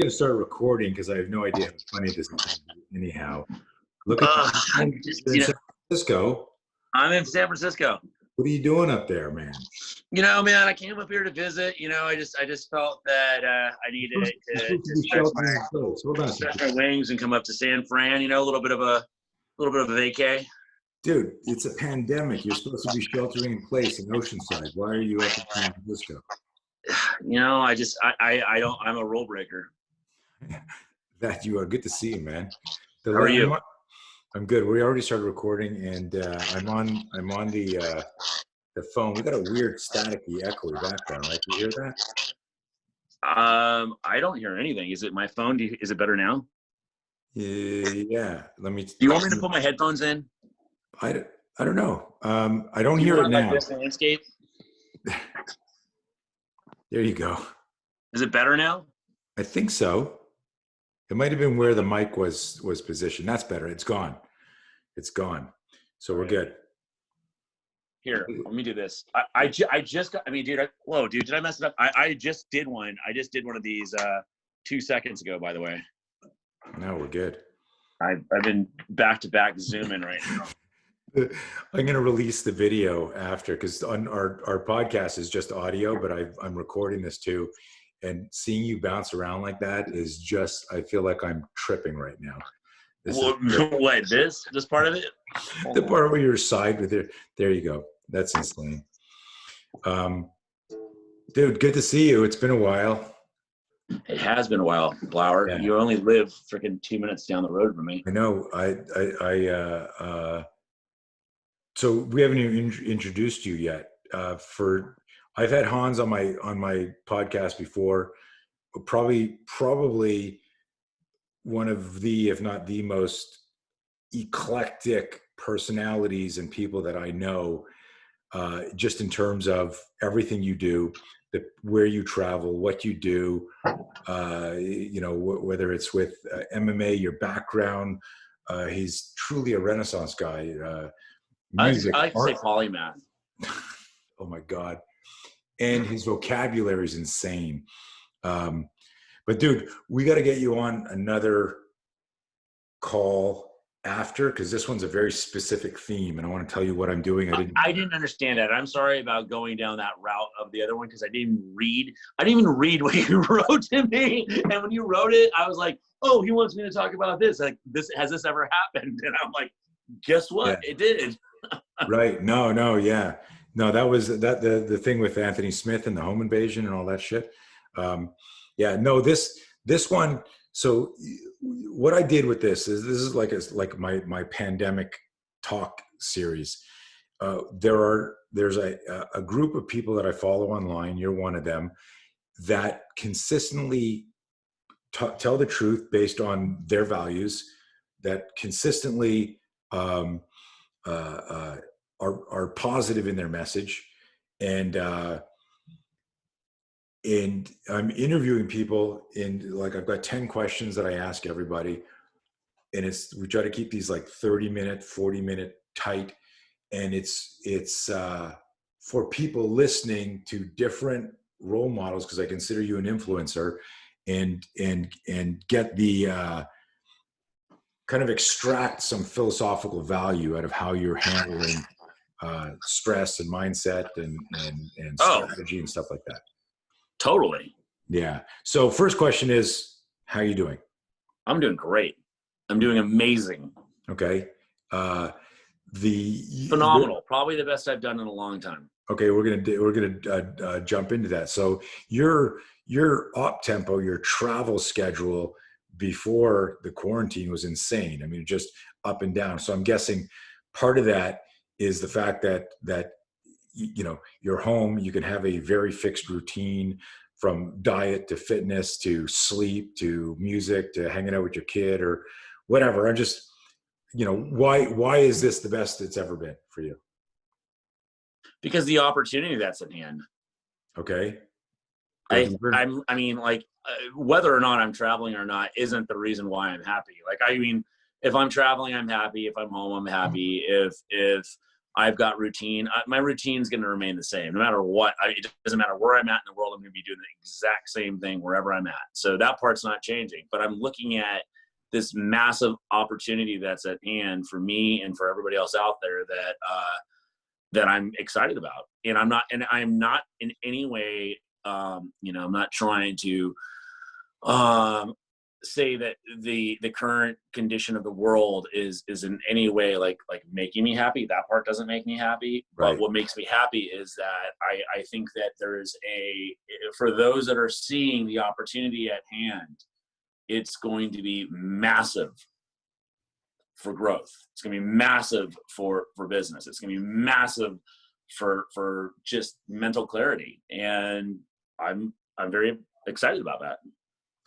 going to start recording because I have no idea how funny this is going to be anyhow. Look at I'm in just, San Francisco. I'm in San Francisco. What are you doing up there, man? Man, I came up here to visit. I just felt that I needed to stretch my wings and come up to San Fran. A little bit of a vacay. Dude, it's a pandemic. You're supposed to be sheltering in place in Oceanside. Why are you up in San Francisco? I'm a rule breaker. That you are. Good to see you, man. How are you? I'm good. We already started recording, and I'm on the phone. We got a weird staticky, echoey background, right? Do you hear that? I don't hear anything. Is it my phone? Is it better now? Yeah. Let me. Do you want me to put my headphones in? I don't know. I don't hear it now. Like this landscape? There you go. Is it better now? I think so. It might have been where the mic was positioned. That's better. It's gone. So we're good. Here, let me do this. I just got. Whoa, dude, did I mess it up? I just did one. I just did one of these 2 seconds ago. By the way. No, we're good. I've been back to back zooming right now. I'm going to release the video after because on our podcast is just audio, but I'm recording this too. And seeing you bounce around like that is just, I feel like I'm tripping right now. What, this part of it? The part where you're side with it. There you go. That's insane. Dude, good to see you. It's been a while. It has been a while, Blauer. Yeah. You only live freaking 2 minutes down the road from me. I know. So we haven't even introduced you yet. I've had Hans on my podcast before. Probably one of the, if not the most eclectic personalities and people that I know, just in terms of everything you do, where you travel, what you do, whether it's with MMA, your background. He's truly a Renaissance guy. Music, I like to say polymath. Oh my God. And his vocabulary is insane. But dude, we got to get you on another call after, because this one's a very specific theme and I want to tell you what I'm doing. I didn't understand that. I'm sorry about going down that route of the other one because I didn't even read what you wrote to me. And when you wrote it, I was like, oh, he wants me to talk about this. Like, has this ever happened? And I'm like, guess what? Yeah. It did. Right. No, yeah. No, that was the thing with Anthony Smith and the home invasion and all that shit. This one. So what I did with this is like my pandemic talk series. There's a group of people that I follow online. You're one of them that consistently tell the truth based on their values, that consistently are positive in their message, and I'm interviewing people I've got 10 questions that I ask everybody, and we try to keep these like 30-minute, 40-minute tight, and it's for people listening to different role models, because I consider you an influencer, and get the kind of extract some philosophical value out of how you're handling stress and mindset and strategy and stuff like that. Totally. Yeah. So first question is, how are you doing? I'm doing great. I'm doing amazing. Okay. Phenomenal. Probably the best I've done in a long time. Okay. We're going to jump into that. So your op tempo, your travel schedule before the quarantine was insane. I mean, just up and down. So I'm guessing part of that is the fact that you're home, you can have a very fixed routine, from diet to fitness to sleep to music to hanging out with your kid or whatever. I'm just, why is this the best it's ever been for you? Because the opportunity that's at hand. Okay. Whether or not I'm traveling or not isn't the reason why I'm happy. If I'm traveling, I'm happy. If I'm home, I'm happy. If I've got routine. My routine is going to remain the same no matter what. It doesn't matter where I'm at in the world. I'm going to be doing the exact same thing wherever I'm at. So that part's not changing. But I'm looking at this massive opportunity that's at hand for me and for everybody else out there that I'm excited about. And I'm not in any way, I'm not trying to say that the current condition of the world is in any way like making me happy. That part doesn't make me happy. Right. But what makes me happy is that I think that there's for those that are seeing the opportunity at hand, it's going to be massive for growth. It's going to be massive for business. It's going to be massive for just mental clarity. And I'm very excited about that.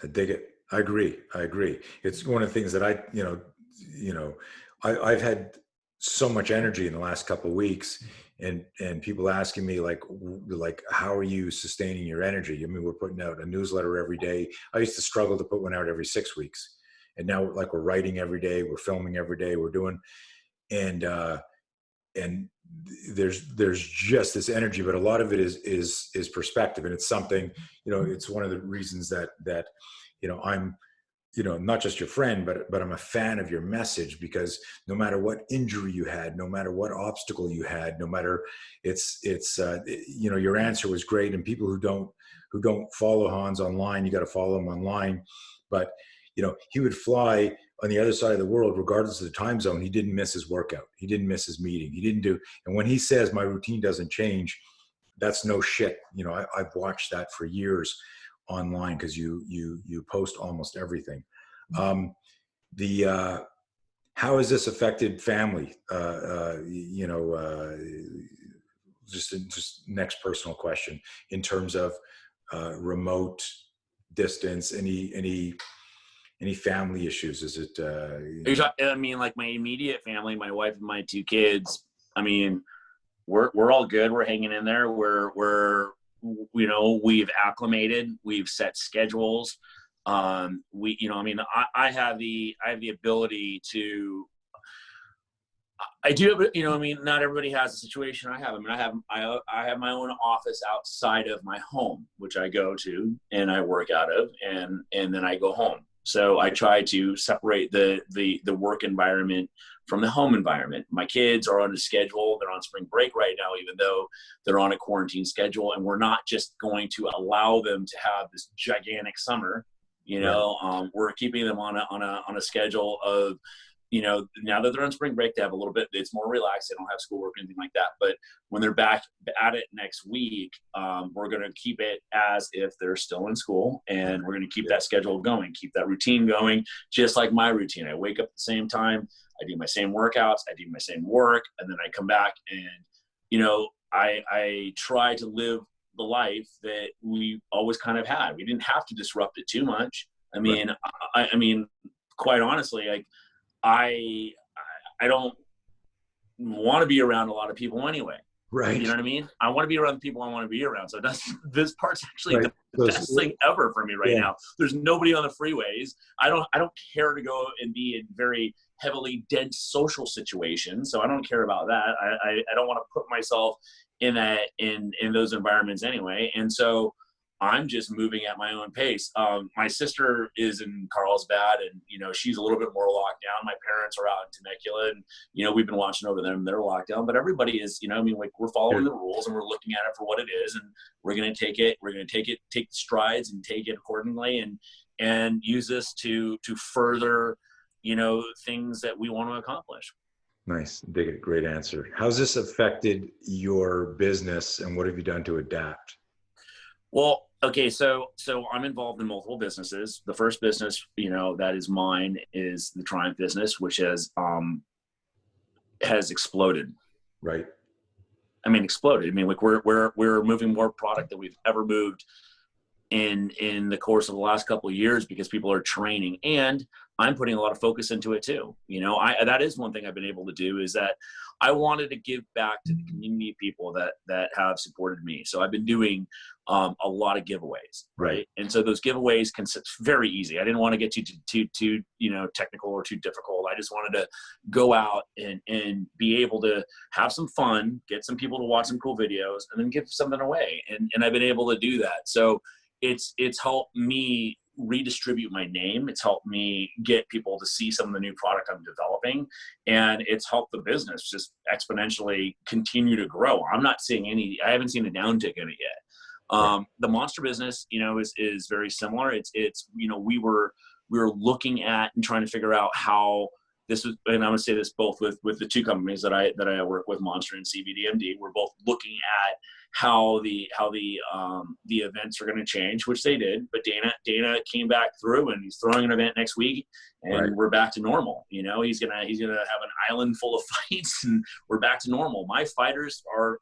I dig it. I agree. It's one of the things that I've had so much energy in the last couple of weeks, and people asking me like, how are you sustaining your energy? I mean, we're putting out a newsletter every day. I used to struggle to put one out every 6 weeks, and now like we're writing every day, we're filming every day, we're doing, and there's just this energy, but a lot of it is perspective, and it's something, it's one of the reasons that I'm, not just your friend, but I'm a fan of your message, because no matter what injury you had, no matter what obstacle you had, no matter your answer was great. And people who don't follow Hans online, you got to follow him online. But, he would fly on the other side of the world, regardless of the time zone. He didn't miss his workout. He didn't miss his meeting. He didn't do. And when he says my routine doesn't change, that's no shit. I've watched that for years online, because you post almost everything. How has this affected family? Just next personal question, in terms of remote distance, any family issues? Is it I mean, like my immediate family, my wife and my 2 kids, I mean, we're all good. We're hanging in there. We've acclimated, we've set schedules. I have the ability to, I do have, not everybody has a situation I have. I mean, I have my own office outside of my home, which I go to and I work out of, and then I go home. So I try to separate the work environment from the home environment. My kids are on a schedule. They're on spring break right now, even though they're on a quarantine schedule. And we're not just going to allow them to have this gigantic summer. Right. We're keeping them on a schedule of, now that they're on spring break, they have a little bit, it's more relaxed. They don't have schoolwork or anything like that. But when they're back at it next week, we're going to keep it as if they're still in school, and we're going to keep that schedule going, keep that routine going, just like my routine. I wake up at the same time, I do my same workouts, I do my same work, and then I come back and, I try to live the life that we always kind of had. We didn't have to disrupt it too much. I mean, right. I mean, quite honestly, like, I don't want to be around a lot of people anyway. Right. You know what I mean? I want to be around the people I want to be around. So this part's actually right. The best thing ever for me right now. There's nobody on the freeways. I don't care to go and be in very heavily dense social situations. So I don't care about that. I don't want to put myself in those environments anyway. And so I'm just moving at my own pace. My sister is in Carlsbad, and, she's a little bit more locked down. My parents are out in Temecula, and, we've been watching over them. They're locked down, but everybody is, we're following the rules, and we're looking at it for what it is. And we're going to take it, take the strides and take it accordingly, and use this to further, things that we want to accomplish. Nice. Dig it. Great answer. How's this affected your business, and what have you done to adapt? Well, okay, so I'm involved in multiple businesses. The first business, that is mine, is the Triumph business, which has exploded. Right. I mean, exploded. I mean, like we're moving more product than we've ever moved in the course of the last couple of years because people are training, and I'm putting a lot of focus into it too. You know, that is one thing I've been able to do, is that I wanted to give back to the community of people that have supported me. So I've been doing a lot of giveaways, right? And so those giveaways it's very easy. I didn't want to get too technical or too difficult. I just wanted to go out and be able to have some fun, get some people to watch some cool videos, and then give something away. And I've been able to do that. So it's helped me redistribute my name. It's helped me get people to see some of the new product I'm developing, and it's helped the business just exponentially continue to grow. I haven't seen a downtick in it yet. The monster business, is very similar. It's we were looking at and trying to figure out how this was, and I'm going to say this both with the two companies that I work with, Monster and CBDMD. We're both looking at how the events are going to change, which they did. But Dana came back through, and he's throwing an event next week, and we're back to normal. He's gonna have an island full of fights, and we're back to normal. My fighters are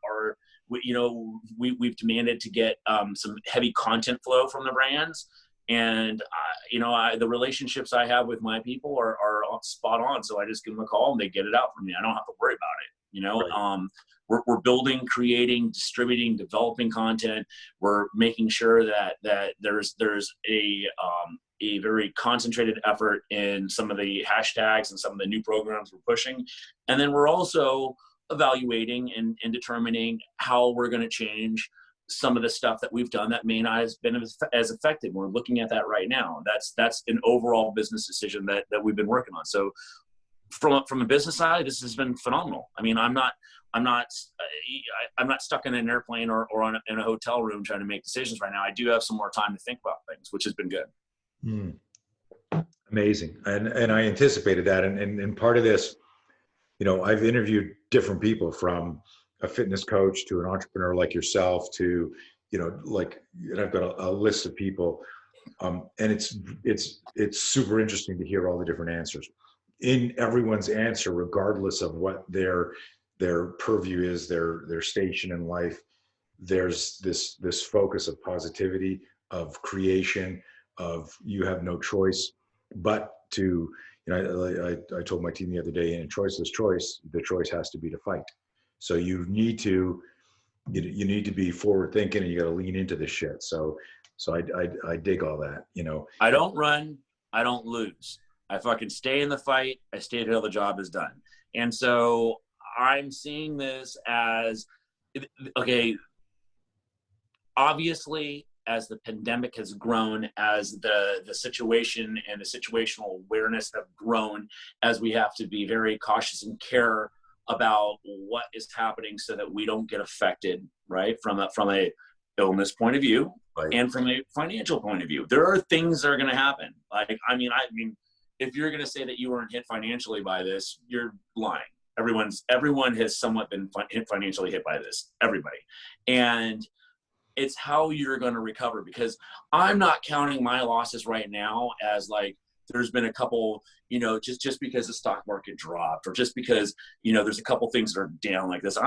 we've demanded to get some heavy content flow from the brands. And, the relationships I have with my people are spot on. So I just give them a call and they get it out for me. I don't have to worry about it. We're building, creating, distributing, developing content. We're making sure that there's a very concentrated effort in some of the hashtags and some of the new programs we're pushing. And then we're also evaluating and determining how we're going to change some of the stuff that we've done that may not have been as effective. We're looking at that right now. That's an overall business decision that we've been working on. So from a business side, this has been phenomenal. I mean, I'm not stuck in an airplane or in a hotel room trying to make decisions right now. I do have some more time to think about things, which has been good. Amazing. And I anticipated that. And part of this, I've interviewed different people, from a fitness coach to an entrepreneur like yourself to, and I've got a list of people. And it's super interesting to hear all the different answers. In everyone's answer, regardless of what their purview is, their station in life, there's this focus of positivity, of creation, of you have no choice but to, I told my team the other day, in a choiceless choice, the choice has to be to fight. So you need to be forward thinking, and you got to lean into this shit. So I dig all that, I don't run, I don't lose. I fucking stay in the fight. I stay until the job is done. And so I'm seeing this as, okay, obviously, as the pandemic has grown, as the situation and the situational awareness have grown, as we have to be very cautious and care about what is happening so that we don't get affected, right? From a illness point of view, and from a financial point of view. There are things that are going to happen. I mean, if you're going to say that you weren't hit financially by this, you're lying. Everyone has somewhat been financially hit by this, everybody. And it's how you're going to recover, because I'm not counting my losses right now as there's been a couple, just because the stock market dropped, or just because, there's a couple things that are down like this.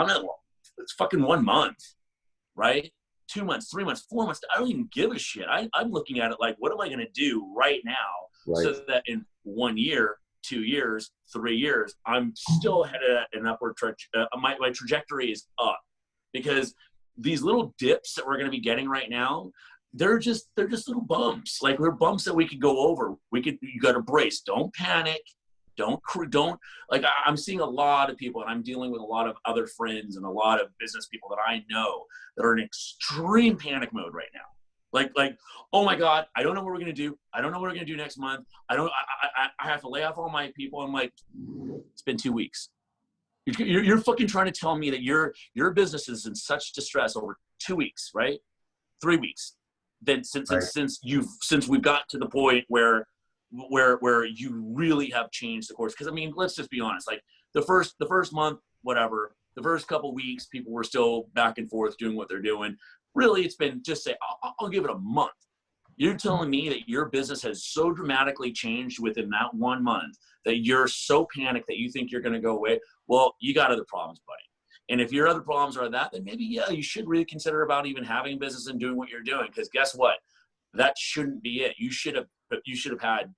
It's fucking 1 month, right? 2 months, 3 months, 4 months. I don't even give a shit. I'm looking at it like, what am I going to do right now so that in 1 year, 2 years, 3 years, I'm still headed at an upward my trajectory is up, because these little dips that we're going to be getting right now, they're just little bumps. They're bumps that we could go over. You got to brace. Don't panic. Don't I'm seeing a lot of people, and I'm dealing with a lot of other friends and a lot of business people that I know that are in extreme panic mode right now. Oh my God, I don't know what we're going to do. I don't know what we're going to do next month. I have to lay off all my people. I'm like, it's been 2 weeks. You're fucking trying to tell me that your business is in such distress over 2 weeks, right? 3 weeks. Then since we've got to the point where you really have changed the course. Because let's just be honest. The first month, whatever, the first couple weeks, people were still back and forth doing what they're doing. Really, it's been I'll give it a month. You're telling me that your business has so dramatically changed within that 1 month that you're so panicked that you think you're going to go away? Well, you got other problems, buddy. And if your other problems are that, then maybe, you should really consider about even having business and doing what you're doing. Because guess what? that shouldn't be it. You should have had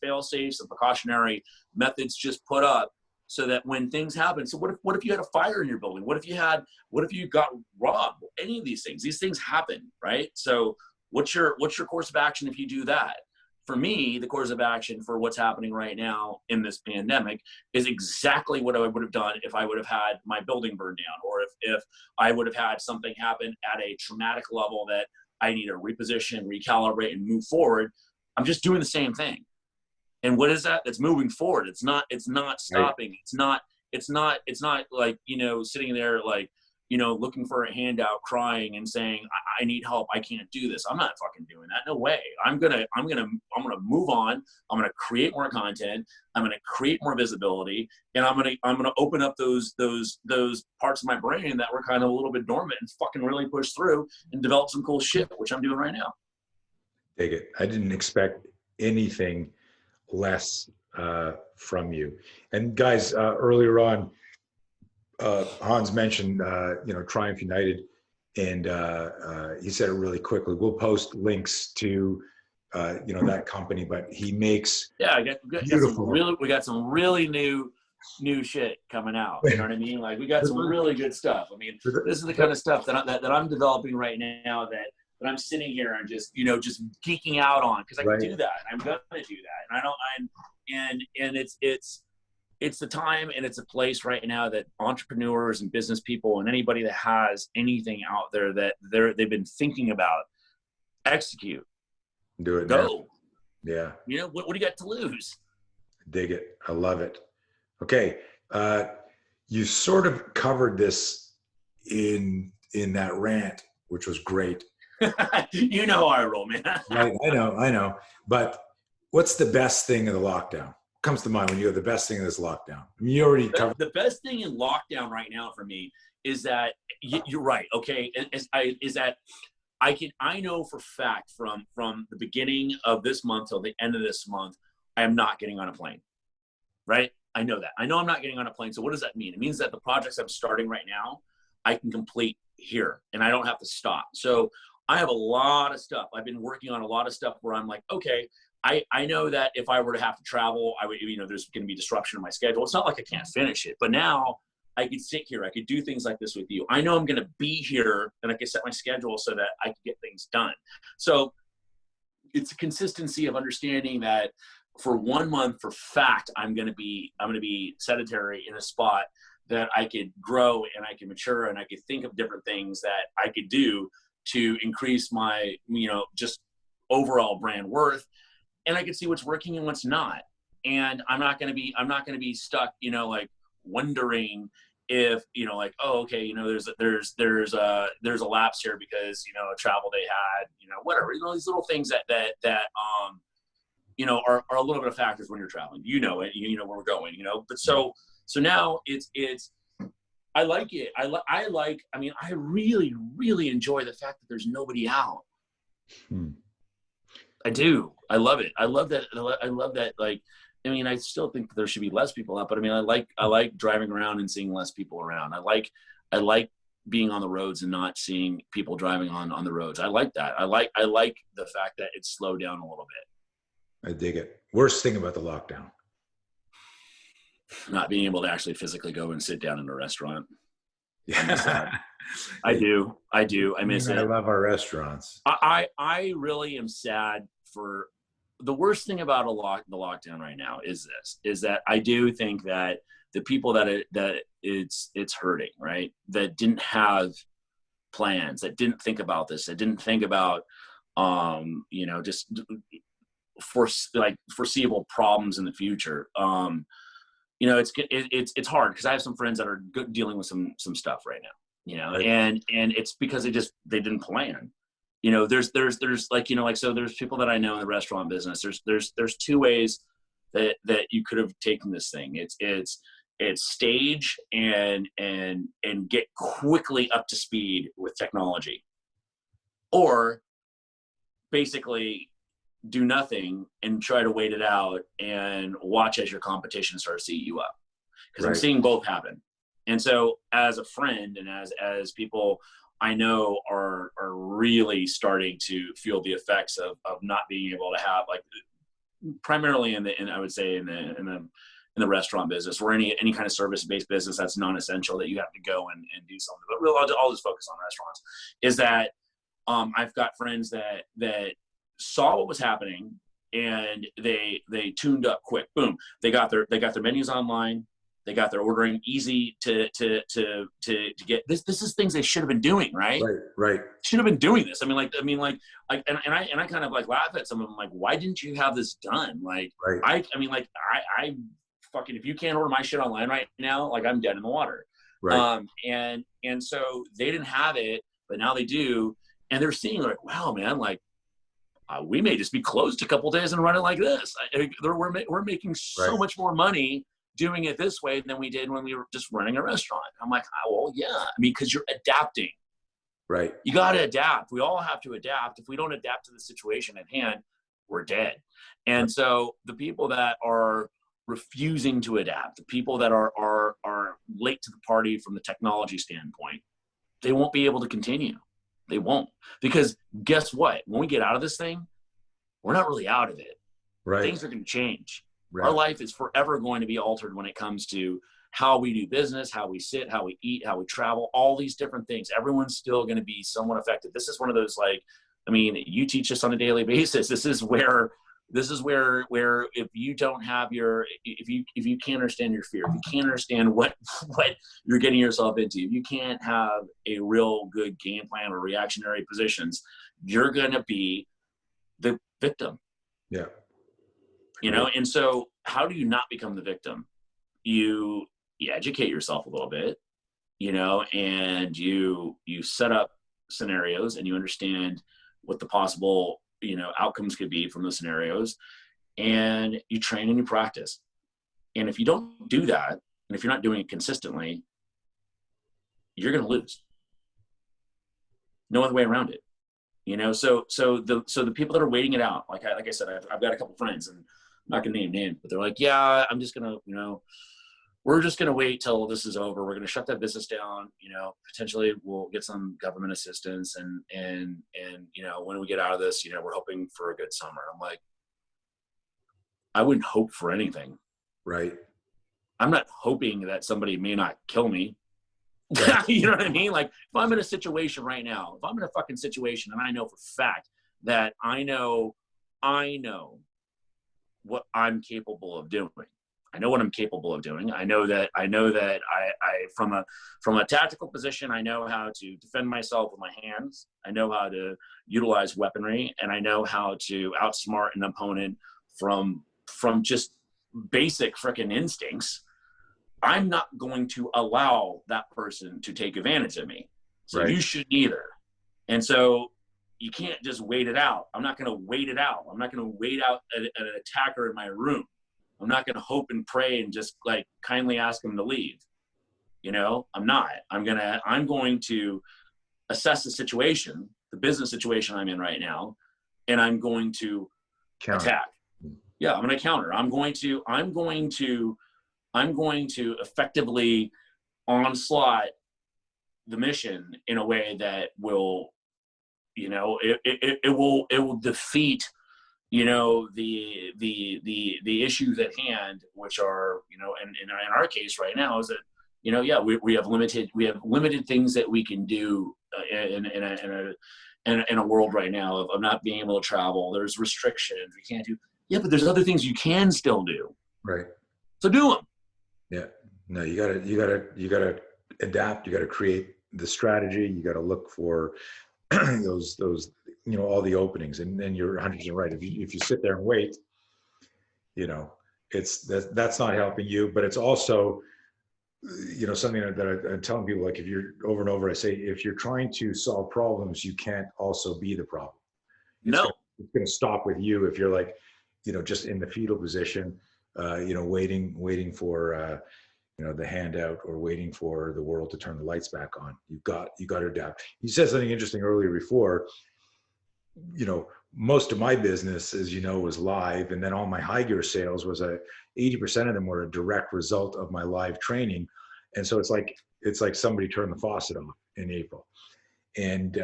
fail safes and precautionary methods just put up so that when things happen. So what if you had a fire in your building? What if you got robbed? Any of these things happen, right? So what's your course of action if you do that? For me, the course of action for what's happening right now in this pandemic is exactly what I would have done if I would have had my building burned down, or if I would have had something happen at a traumatic level that I need to reposition, recalibrate, and move forward. I'm just doing the same thing. And what is that? That's moving forward. It's not stopping. Right. It's not like, sitting there like, looking for a handout, crying and saying, I need help. I can't do this. I'm not fucking doing that. No way. I'm going to move on. I'm going to create more content. I'm going to create more visibility, and I'm going to open up those parts of my brain that were kind of a little bit dormant and fucking really push through and develop some cool shit, which I'm doing right now. Take it. I didn't expect anything less from you. And guys, earlier on, Hans mentioned, Triumph United, and he said it really quickly. We'll post links to, that company, but he makes we got some really new shit coming out. You know what I mean? Like, we got some really good stuff. I mean, this is the kind of stuff that I'm developing right now that I'm sitting here and just geeking out on, because I can do that. I'm gonna do that, and it's the time and it's a place right now that entrepreneurs and business people and anybody that has anything out there that they've been thinking about, execute. Do it. Go. Now. Yeah. What do you got to lose? Dig it. I love it. Okay. You sort of covered this in that rant, which was great. You know how I roll, man. Right. I know. But what's the best thing of the lockdown? Comes to mind when you have the best thing in this lockdown? I mean, you already covered. The best thing in lockdown right now for me is that you're right. Okay. Is that I know for fact from the beginning of this month till the end of this month, I am not getting on a plane. Right. I know that. I know I'm not getting on a plane. So what does that mean? It means that the projects I'm starting right now, I can complete here and I don't have to stop. So I have a lot of stuff. I've been working on a lot of stuff where I'm like, okay, I know that if I were to have to travel, I would, there's going to be disruption in my schedule. It's not like I can't finish it, but now I could sit here. I could do things like this with you. I know I'm going to be here and I can set my schedule so that I can get things done. So it's a consistency of understanding that for 1 month, for fact, I'm going to be sedentary in a spot that I could grow and I can mature and I could think of different things that I could do to increase my, just overall brand worth. And I can see what's working and what's not. And I'm not going to be stuck, like wondering if, oh, okay, there's a lapse here because, a travel they had, whatever, these little things that are a little bit of factors when you're traveling, you know where we're going, but so now it's, I like it. I really, really enjoy the fact that there's nobody out. I do. I love it. I love that. Like, I still think that there should be less people out, but I like driving around and seeing less people around. I like being on the roads and not seeing people driving on the roads. I like that. I like the fact that it's slowed down a little bit. I dig it. Worst thing about the lockdown? Not being able to actually physically go and sit down in a restaurant. Yeah. I do. I miss it. I love our restaurants. I really am sad for the worst thing about the lockdown right now is that I do think that the people that it's hurting, right? That didn't have plans, that didn't think about this, that didn't think about, just foreseeable problems in the future. It's hard because I have some friends that are dealing with some stuff right now, right. and it's because they didn't plan. There's people that I know in the restaurant business. There's two ways that you could have taken this thing. It's stage and get quickly up to speed with technology, or basically do nothing and try to wait it out and watch as your competition starts to eat you up. Because I'm seeing both happen. And so as a friend and as people I know are really starting to feel the effects of not being able to have, like, primarily I would say in the restaurant business, or any kind of service-based business that's non-essential that you have to go and do something. But really, I'll just focus on restaurants. Is that I've got friends that saw what was happening, and they tuned up quick. Boom, they got their menus online. They got their ordering easy to get. This is things they should have been doing, right? Right. Should have been doing this. I mean, and I kind of like laugh at some of them, like, why didn't you have this done? Like, Right. I fucking, if you can't order my shit online right now, like, I'm dead in the water. Right. And so they didn't have it, but now they do, and they're seeing, like, wow, man, like, we may just be closed a couple days and run it like this. We're making so much more money doing it this way than we did when we were just running a restaurant. I'm like, oh, well, yeah. I mean, because you're adapting. Right. You got to adapt. We all have to adapt. If we don't adapt to the situation at hand, we're dead. And so the people that are refusing to adapt, the people that are late to the party from the technology standpoint, they won't be able to continue. They won't. Because guess what? When we get out of this thing, we're not really out of it. Right. Things are going to change. Right. Our life is forever going to be altered when it comes to how we do business, how we sit, how we eat, how we travel, all these different things. Everyone's still going to be somewhat affected. This is one of those, like, I mean, you teach us on a daily basis. This is where if you don't have if you can't understand your fear, if you can't understand what you're getting yourself into, if you can't have a real good game plan or reactionary positions, you're going to be the victim. Yeah. You know, and so how do you not become the victim? You educate yourself a little bit, you know, and you set up scenarios, and you understand what the possible, you know, outcomes could be from those scenarios, and you train and you practice. And if you don't do that, and if you're not doing it consistently, you're going to lose. No other way around it. You know, so the people that are waiting it out, like I said, I've got a couple friends, and I'm not gonna name names, but they're like, yeah, I'm just gonna, you know, we're just gonna wait till this is over. We're gonna shut that business down. You know, potentially we'll get some government assistance, and you know, when we get out of this, you know, we're hoping for a good summer. I'm like, I wouldn't hope for anything. Right. I'm not hoping that somebody may not kill me. Right. You know what I mean? Like, if I'm in a situation right now, if I'm in a fucking situation, and I know for a fact that I know what I'm capable of doing. I know what I'm capable of doing. I know that I from a tactical position, I know how to defend myself with my hands. I know how to utilize weaponry, and I know how to outsmart an opponent from just basic freaking instincts. I'm not going to allow that person to take advantage of me. So you shouldn't either. And so you can't just wait it out. I'm not going to wait it out. I'm not going to wait out an attacker in my room. I'm not going to hope and pray and just, like, kindly ask him to leave. You know, I'm not. I'm going to assess the situation, the business situation I'm in right now, and I'm going to attack. Yeah, I'm going to counter. I'm going to effectively onslaught the mission in a way that will, you know, it will defeat, you know, the issues at hand, which are, you know, and in our case right now is that, you know, yeah, we have limited things that we can do in a world right now of not being able to travel. There's restrictions we can't do. Yeah, but there's other things you can still do. Right. So do them. Yeah. No, you gotta adapt. You gotta create the strategy. You gotta look for those, you know, all the openings. And you're 100% right. If you sit there and wait, you know, that's not helping you. But it's also, you know, something that I'm telling people, like, if you're over and over, I say, if you're trying to solve problems, you can't also be the problem. It's going to stop with you if you're, like, you know, just in the fetal position, you know, waiting for, you know, the handout, or waiting for the world to turn the lights back on. You got to adapt. You said something interesting earlier before. You know, most of my business, as you know, was live, and then all my high gear sales was 80% of them were a direct result of my live training. And so it's like somebody turned the faucet off in April. And,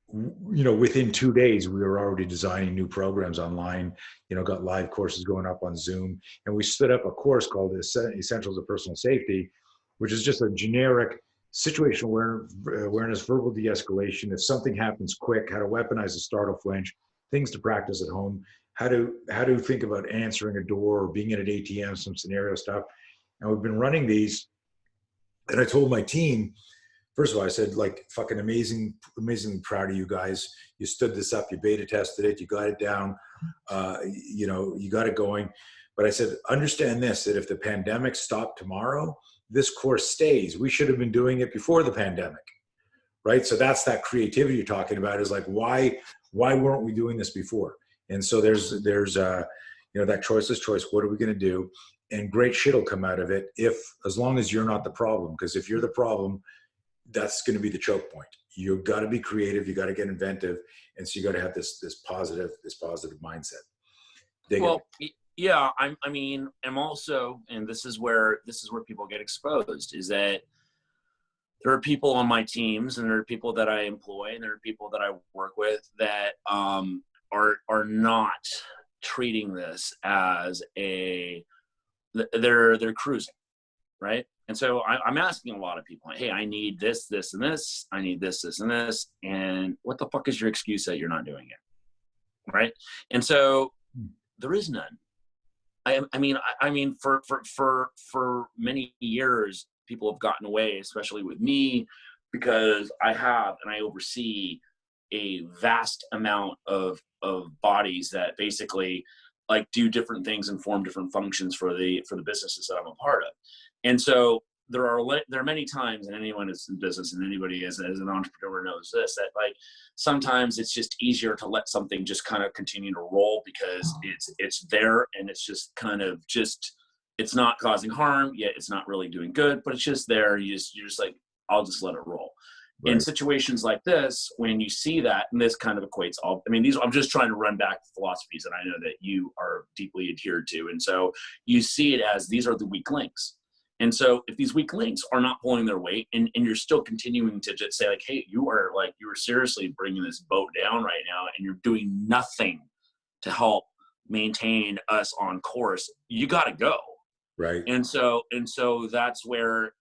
within 2 days, we were already designing new programs online, got live courses going up on Zoom. And we stood up a course called Essentials of Personal Safety, which is just a generic situational awareness, verbal de-escalation. If something happens quick, how to weaponize a startle flinch, things to practice at home, how to think about answering a door or being in an ATM, some scenario stuff. And we've been running these. And I told my team, first of all, I said, like, fucking amazingly proud of you guys. You stood this up, you beta tested it, you got it down, you got it going. But I said, understand this, that if the pandemic stopped tomorrow, this course stays. We should have been doing it before the pandemic, right? So that's that creativity you're talking about, is like, why weren't we doing this before? And so there's that choiceless choice. What are we going to do? And great shit will come out of it, as long as you're not the problem. Because if you're the problem, that's going to be the choke point. You've got to be creative. You got to get inventive. And so you got to have this positive mindset. Yeah, I'm also, and this is where people get exposed, is that there are people on my teams, and there are people that I employ, and there are people that I work with that are not treating this as they're cruising, right? And so I'm asking a lot of people, hey, I need this, this, and this. I need this, this, and this. And what the fuck is your excuse that you're not doing it, right? And so there is none. I mean, for many years, people have gotten away, especially with me, because I oversee a vast amount of bodies that basically like do different things and form different functions for the businesses that I'm a part of. And so there are many times, and anyone that's in business and anybody as an entrepreneur knows this, that like sometimes it's just easier to let something just kind of continue to roll because it's there, and it's just kind of it's not causing harm, yet it's not really doing good, but it's just there. You're just like, I'll just let it roll. Right. In situations like this, when you see that, and this kind of equates I'm just trying to run back philosophies that I know that you are deeply adhered to. And so you see it as these are the weak links. And so if these weak links are not pulling their weight, and you're still continuing to just say like, hey, you are seriously bringing this boat down right now, and you're doing nothing to help maintain us on course, you got to go. Right. And so that's where,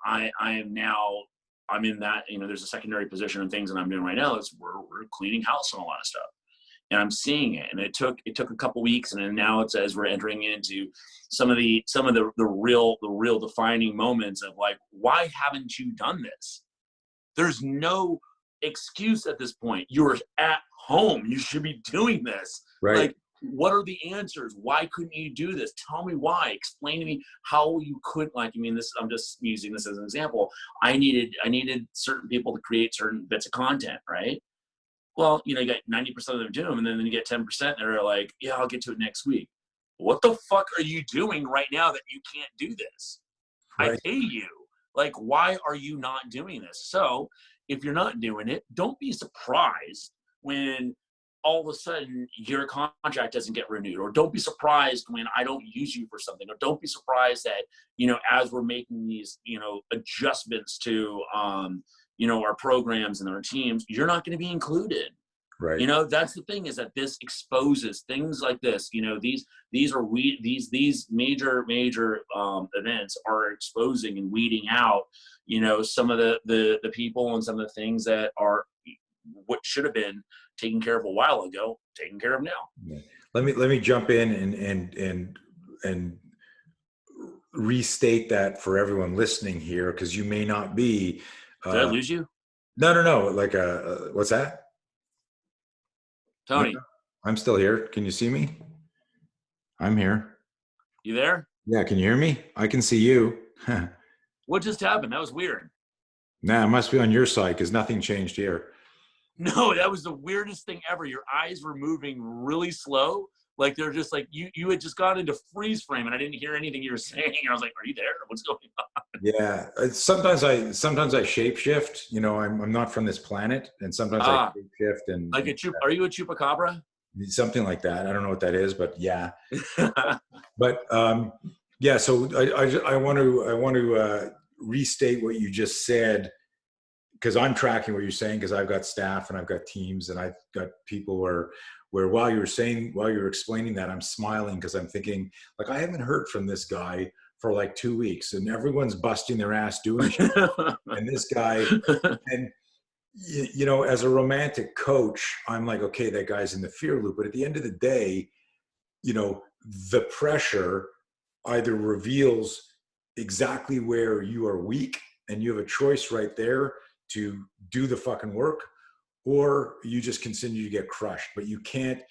I am now, I'm in that, there's a secondary position and things that I'm doing right now. We're cleaning house on a lot of stuff. And I'm seeing it, and it took a couple weeks, and then now it's as we're entering into some of the real defining moments of like, why haven't you done this? There's no excuse at this point. You're at home. You should be doing this. Right. Like, what are the answers? Why couldn't you do this? Tell me why. Explain to me how you couldn't. I'm just using this as an example. I needed certain people to create certain bits of content, right? Well, you got 90% of them do them, and then you get 10% that are like, yeah, I'll get to it next week. What the fuck are you doing right now that you can't do this? Right. I pay you. Like, why are you not doing this? So if you're not doing it, don't be surprised when all of a sudden your contract doesn't get renewed, or don't be surprised when I don't use you for something, or don't be surprised that, as we're making these, adjustments to, our programs and our teams, you're not going to be included. Right. That's the thing, is that this exposes things like this. These major events are exposing and weeding out, some of the people and some of the things that are what should have been taken care of a while ago, taken care of now. Yeah. Let me jump in and restate that for everyone listening here, because you may not be. Did I lose you? No. Like what's that? Tony. No, I'm still here. Can you see me? I'm here. You there? Yeah. Can you hear me? I can see you. What just happened? That was weird. Nah, it must be on your side, because nothing changed here. No, that was the weirdest thing ever. Your eyes were moving really slow. Like they're just like, you had just gone into freeze frame, and I didn't hear anything you were saying. I was like, are you there? What's going on? Yeah. Sometimes I shapeshift, I'm not from this planet, and sometimes I shapeshift and like are you a chupacabra? Something like that. I don't know what that is, but yeah. But yeah, so I want to restate what you just said, because I'm tracking what you're saying, because I've got staff and I've got teams and I've got people where while you were explaining that, I'm smiling because I'm thinking, like, I haven't heard from this guy for like 2 weeks and everyone's busting their ass doing shit. And this guy, and you know, as a romantic coach, I'm like, okay, that guy's in the fear loop. But at the end of the day, you know, the pressure either reveals exactly where you are weak and you have a choice right there to do the fucking work, or you just continue to get crushed. But you can't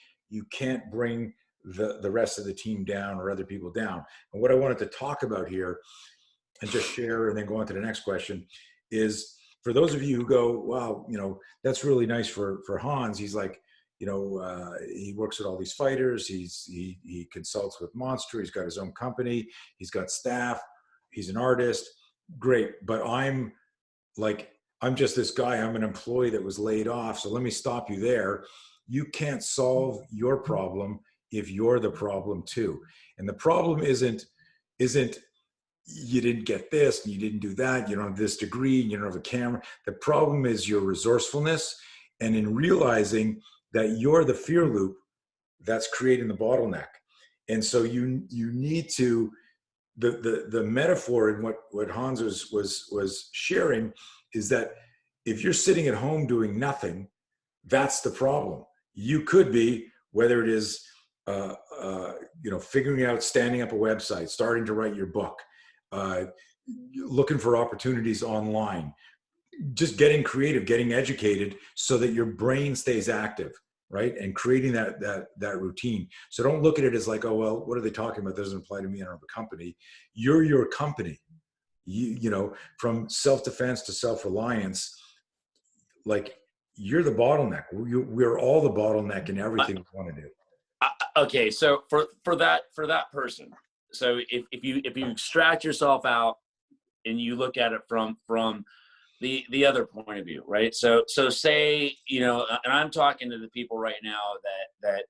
bring the rest of the team down or other people down. And what I wanted to talk about here and just share and then go on to the next question is, for those of you who go, wow, you know, that's really nice for Hans. He's like, you know, he works with all these fighters. He consults with Monster. He's got his own company. He's got staff. He's an artist. Great. But I'm just this guy. I'm an employee that was laid off. So let me stop you there. You can't solve your problem if you're the problem too. And the problem isn't you didn't get this and you didn't do that. You don't have this degree and you don't have a camera. The problem is your resourcefulness. And in realizing that you're the fear loop that's creating the bottleneck. And so you need to, the metaphor in what Hans was sharing is that if you're sitting at home doing nothing, that's the problem. You could be, whether it is, you know, figuring out, standing up a website, starting to write your book, looking for opportunities online, just getting creative, getting educated so that your brain stays active, right? And creating that routine. So don't look at it as like, oh, well, what are they talking about? That doesn't apply to me. I don't have a company. You're your company. You know, from self-defense to self-reliance, like, you're the bottleneck. We're all the bottleneck in everything we want to do. Okay. So for that person, so if you extract yourself out and you look at it from the other point of view, right? So say, you know, and I'm talking to the people right now that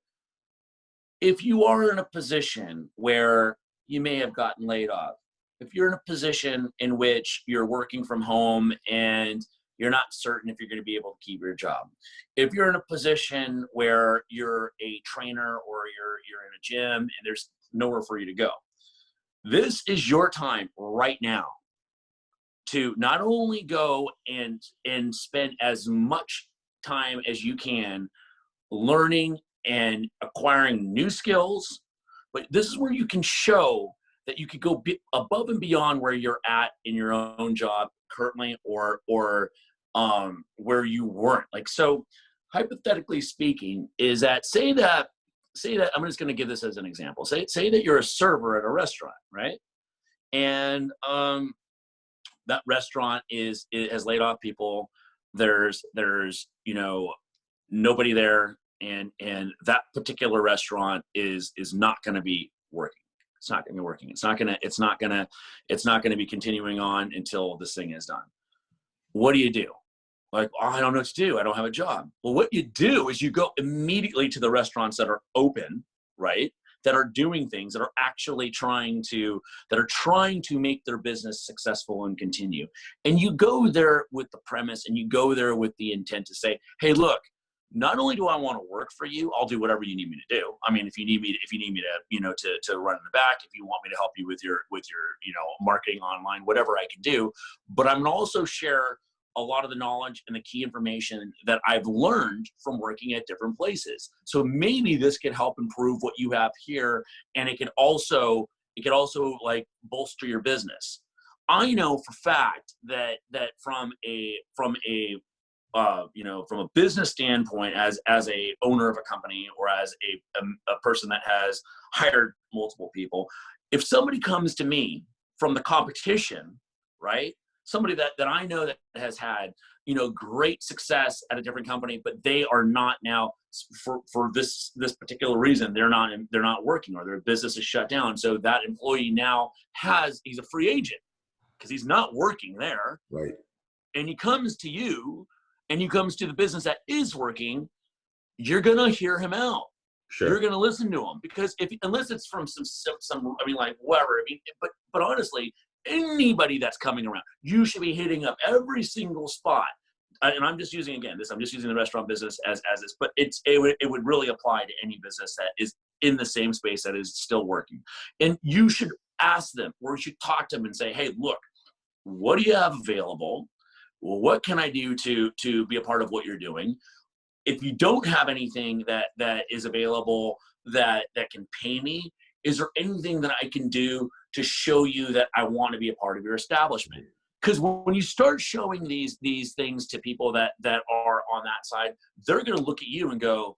if you are in a position where you may have gotten laid off, if you're in a position in which you're working from home and you're not certain if you're going to be able to keep your job, if you're in a position where you're a trainer or you're in a gym and there's nowhere for you to go, this is your time right now to not only go and spend as much time as you can learning and acquiring new skills, but this is where you can show that you could go above and beyond where you're at in your own job currently, or where you weren't. Like, so hypothetically speaking, is that say that I'm just going to give this as an example. Say that you're a server at a restaurant, right? And that restaurant it has laid off people. There's you know, nobody there, and that particular restaurant is not going to be working. It's not going to be working. It's not going to be continuing on until this thing is done. What do you do? Like, oh, I don't know what to do. I don't have a job. Well, what you do is you go immediately to the restaurants that are open, right? That are doing things, that are actually trying to make their business successful and continue. And you go there with the premise, and you go there with the intent to say, hey, look, not only do I want to work for you, I'll do whatever you need me to do. I mean, if you need me to, you know, to run in the back, if you want me to help you with your, you know, marketing online, whatever I can do. But I'm going to also share a lot of the knowledge and the key information that I've learned from working at different places. So maybe this could help improve what you have here, and it could also like bolster your business. I know for fact that from a you know, from a business standpoint, as a owner of a company, or as a person that has hired multiple people, if somebody comes to me from the competition, right? Somebody that I know that has had, you know, great success at a different company, but they are not now for this particular reason, they're not working, or their business is shut down. So that employee now he's a free agent because he's not working there. Right. And he comes to you, and he comes to the business that is working, you're going to hear him out. Sure. You're going to listen to him, because unless it's from some, I mean, like, whatever, I mean, but honestly, anybody that's coming around, you should be hitting up every single spot and I'm just using, again, I'm just using the restaurant business as is, but it would really apply to any business that is in the same space that is still working. And you should ask them, or you should talk to them and say, hey, look, what do you have available? Well, what can I do to be a part of what you're doing? If you don't have anything that is available that can pay me, is there anything that I can do to show you that I want to be a part of your establishment? Because when you start showing these things to people that are on that side, they're going to look at you and go,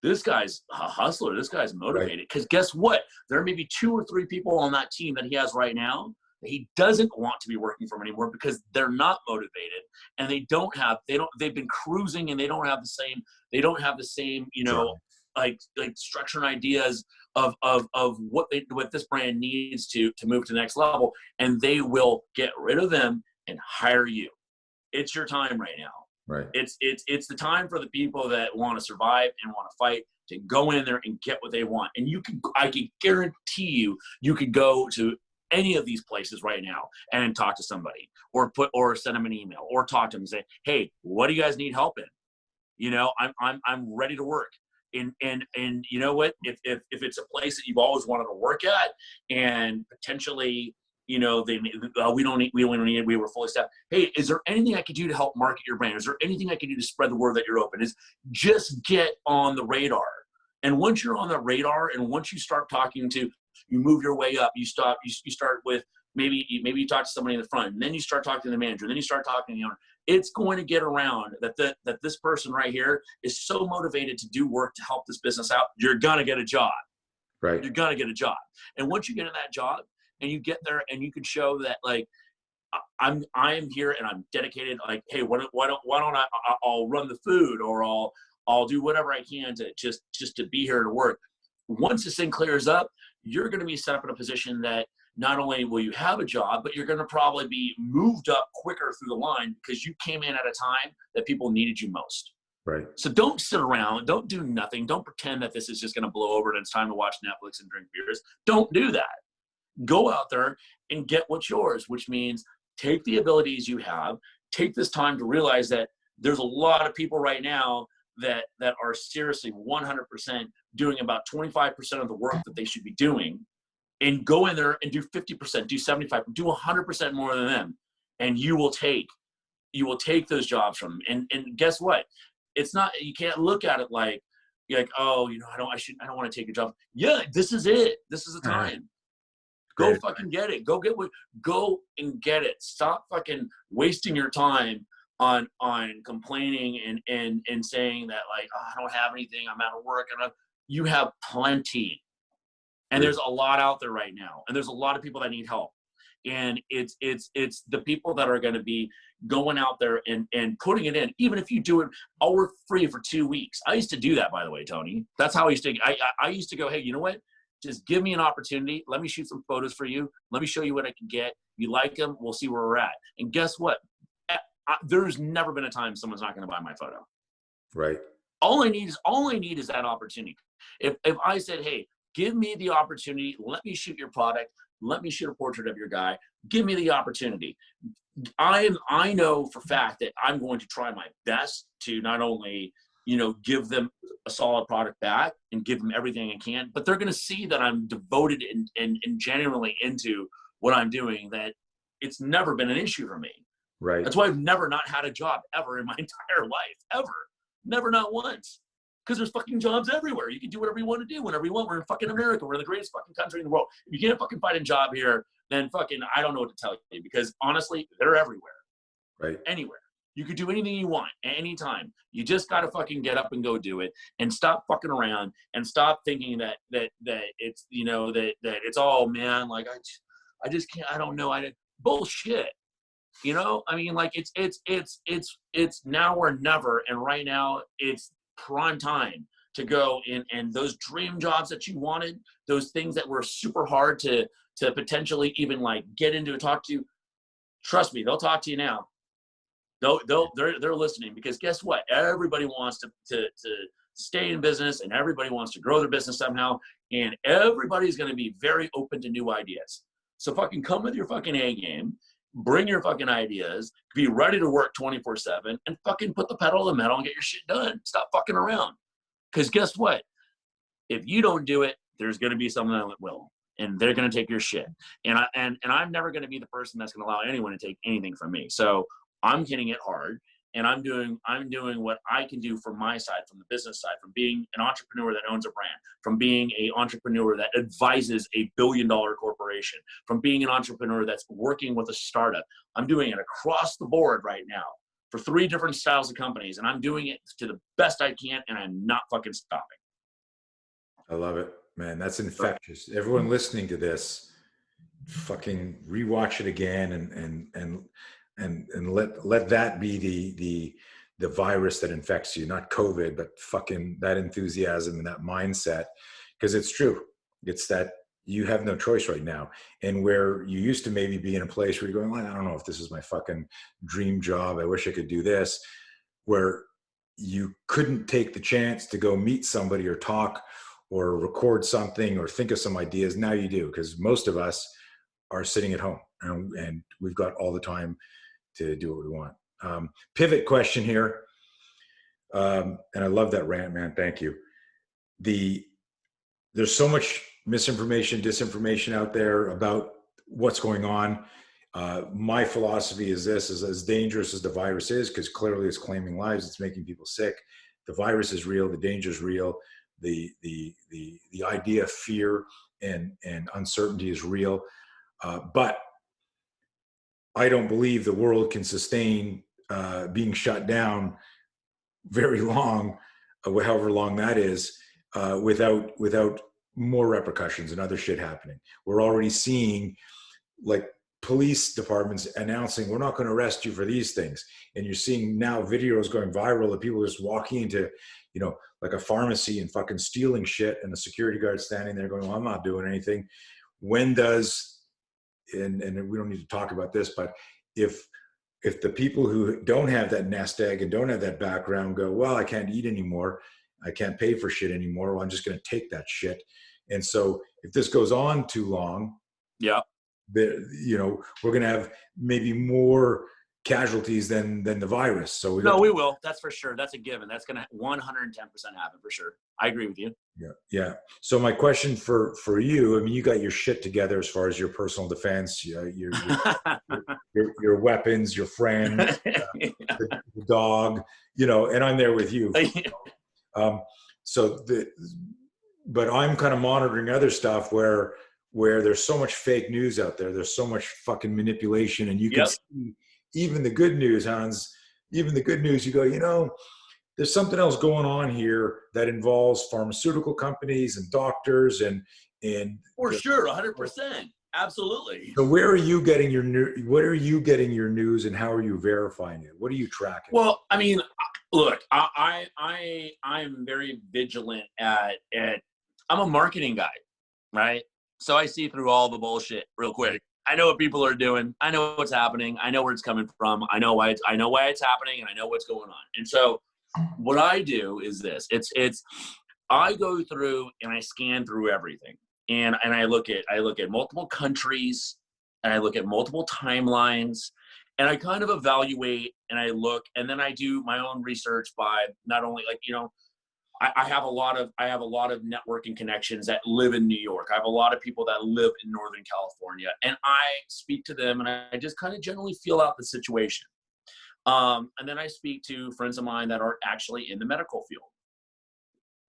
this guy's a hustler. This guy's motivated. Because guess what? There may be 2 or 3 people on that team that he has right now that he doesn't want to be working for anymore because they're not motivated, and they've been cruising, and they don't have the same, like structure and ideas of what this brand needs to move to the next level, and they will get rid of them and hire you. It's your time right now. Right. It's the time for the people that want to survive and want to fight to go in there and get what they want. And I can guarantee you could go to any of these places right now and talk to somebody, or send them an email, or talk to them and say, hey, what do you guys need help in? I'm ready to work. And you know what? If it's a place that you've always wanted to work at, and potentially, we were fully staffed. Hey, is there anything I could do to help market your brand? Is there anything I can do to spread the word that you're open? Is just get on the radar. And once you're on the radar, and once you start talking to, you move your way up. You start with maybe you talk to somebody in the front, and then you start talking to the manager, and then you start talking to the owner. It's going to get around that this person right here is so motivated to do work to help this business out. You're gonna get a job. Right. You're gonna get a job. And once you get in that job, and you get there, and you can show that, like, I am here and I'm dedicated. Like, hey, why don't I'll run the food, or I'll do whatever I can to just to be here to work. Once this thing clears up, you're going to be set up in a position that not only will you have a job, but you're going to probably be moved up quicker through the line because you came in at a time that people needed you most. Right. So don't sit around. Don't do nothing. Don't pretend that this is just going to blow over and it's time to watch Netflix and drink beers. Don't do that. Go out there and get what's yours, which means take the abilities you have. Take this time to realize that there's a lot of people right now that are seriously 100% doing about 25% of the work that they should be doing, and go in there and do 50%, do 75%, do 100% more than them, and you will take those jobs from them. And guess what? It's not, you can't look at it like you're like, oh, I don't want to take a job. Yeah, this is it. This is the time. Go fucking get it. Go and get it. Stop fucking wasting your time on complaining and saying that, like, oh, I don't have anything, I'm out of work. You have plenty. And there's a lot out there right now. And there's a lot of people that need help. And it's the people that are going to be going out there and putting it in. Even if you do it, I'll work free for 2 weeks. I used to do that, by the way, Tony. That's how I used to, I used to go, hey, you know what? Just give me an opportunity. Let me shoot some photos for you. Let me show you what I can get. You like them, we'll see where we're at. And guess what? There's never been a time someone's not going to buy my photo. Right. All I need is that opportunity. If I said, hey, give me the opportunity, let me shoot your product, let me shoot a portrait of your guy, give me the opportunity. I know for fact that I'm going to try my best to not only, give them a solid product back and give them everything I can, but they're going to see that I'm devoted and genuinely into what I'm doing, that it's never been an issue for me. Right. That's why I've never not had a job ever in my entire life, ever. Never, not once. Because there's fucking jobs everywhere. You can do whatever you want to do whenever you want. We're in fucking America. We're the greatest fucking country in the world. If you can't fucking find a job here, then fucking, I don't know what to tell you, because honestly, they're everywhere. Right. Anywhere. You could do anything you want at any time. You just got to fucking get up and go do it, and stop fucking around, and stop thinking that it's, that it's all, man, like, I just can't, I don't know. Bullshit. I mean, like, it's now or never. And right now it's prime time to go and those dream jobs that you wanted, those things that were super hard to potentially even like get into and talk to, trust me, they'll talk to you now. They're listening, because guess what? Everybody wants to stay in business, and everybody wants to grow their business somehow, and everybody's going to be very open to new ideas. So fucking come with your fucking A game. bring your fucking ideas, be ready to work 24/7, and fucking put the pedal to the metal and get your shit done. Stop fucking around. Because guess what? If you don't do it, there's going to be someone that will, and they're going to take your shit. And I'm never going to be the person that's going to allow anyone to take anything from me. So I'm hitting it hard, and I'm doing what I can do from my side, from the business side, from being an entrepreneur that owns a brand, from being an entrepreneur that advises a billion-dollar corporation, from being an entrepreneur that's working with a startup. I'm doing it across the board right now for 3 different styles of companies, and I'm doing it to the best I can, and I'm not fucking stopping. I love it, man. That's infectious. Everyone listening to this, fucking rewatch it again and let that be the virus that infects you, not COVID, but fucking that enthusiasm and that mindset. Because it's true. It's that you have no choice right now. And where you used to maybe be in a place where you're going, well, I don't know if this is my fucking dream job. I wish I could do this. Where you couldn't take the chance to go meet somebody or talk or record something or think of some ideas. Now you do, because most of us are sitting at home and we've got all the time to do what we want. Pivot question here. And I love that rant, man. Thank you. There's so much misinformation, disinformation out there about what's going on. My philosophy is this: is as dangerous as the virus is, because clearly it's claiming lives, it's making people sick. The virus is real. The danger is real. The idea of fear and uncertainty is real. But I don't believe the world can sustain being shut down very long, however long that is, without more repercussions and other shit happening. We're already seeing like police departments announcing we're not going to arrest you for these things, and you're seeing now videos going viral of people just walking into, like a pharmacy and fucking stealing shit, and the security guard standing there going, well, I'm not doing anything. When does, and we don't need to talk about this, but if the people who don't have that nest egg and don't have that background go, well, I can't eat anymore, I can't pay for shit anymore, well, I'm just going to take that shit. And so if this goes on too long, yeah, we're going to have maybe more casualties than the virus. So we will. That's for sure. That's a given. That's going to 110% happen for sure. I agree with you. Yeah. So my question for you, I mean, you got your shit together as far as your personal defense, your weapons, your friends, the dog, and I'm there with you. But I'm kind of monitoring other stuff where there's so much fake news out there. There's so much fucking manipulation, and you can see even the good news, Hans, even the good news, you go, there's something else going on here that involves pharmaceutical companies and doctors and for sure, 100%. Absolutely. So where are you getting your news? What are you getting your news, and how are you verifying it? What are you tracking? Well, I mean, look, I'm very vigilant at I'm a marketing guy, right? So I see through all the bullshit real quick. I know what people are doing. I know what's happening. I know where it's coming from. I know why it's happening, and I know what's going on. And so what I do is this. It's I go through and I scan through everything. And I look at multiple countries, and I look at multiple timelines, and I kind of evaluate, and I look, and then I do my own research by not only I have a lot of networking connections that live in New York. I have a lot of people that live in Northern California, and I speak to them, and I just kind of generally feel out the situation. And then I speak to friends of mine that are actually in the medical field.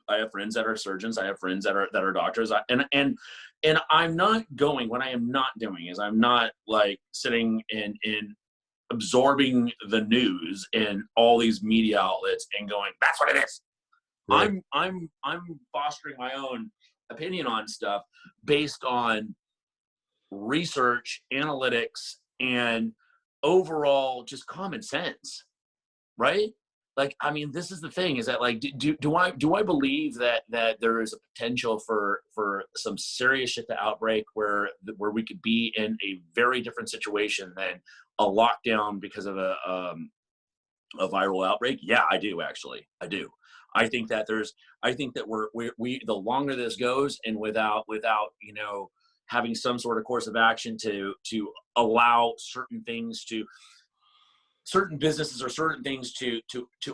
I have friends that are surgeons. I have friends that are doctors. And I'm not going. What I am not doing is I'm not like sitting in absorbing the news and all these media outlets and going, that's what it is. Right. I'm fostering my own opinion on stuff based on research, analytics, and overall just common sense, right? Like, I mean, this is the thing: is that like, do I believe that there is a potential for some serious shit to outbreak where we could be in a very different situation than a lockdown because of a viral outbreak? Yeah, I do actually. I do. I think that we the longer this goes, and without having some sort of course of action to allow certain businesses or certain things to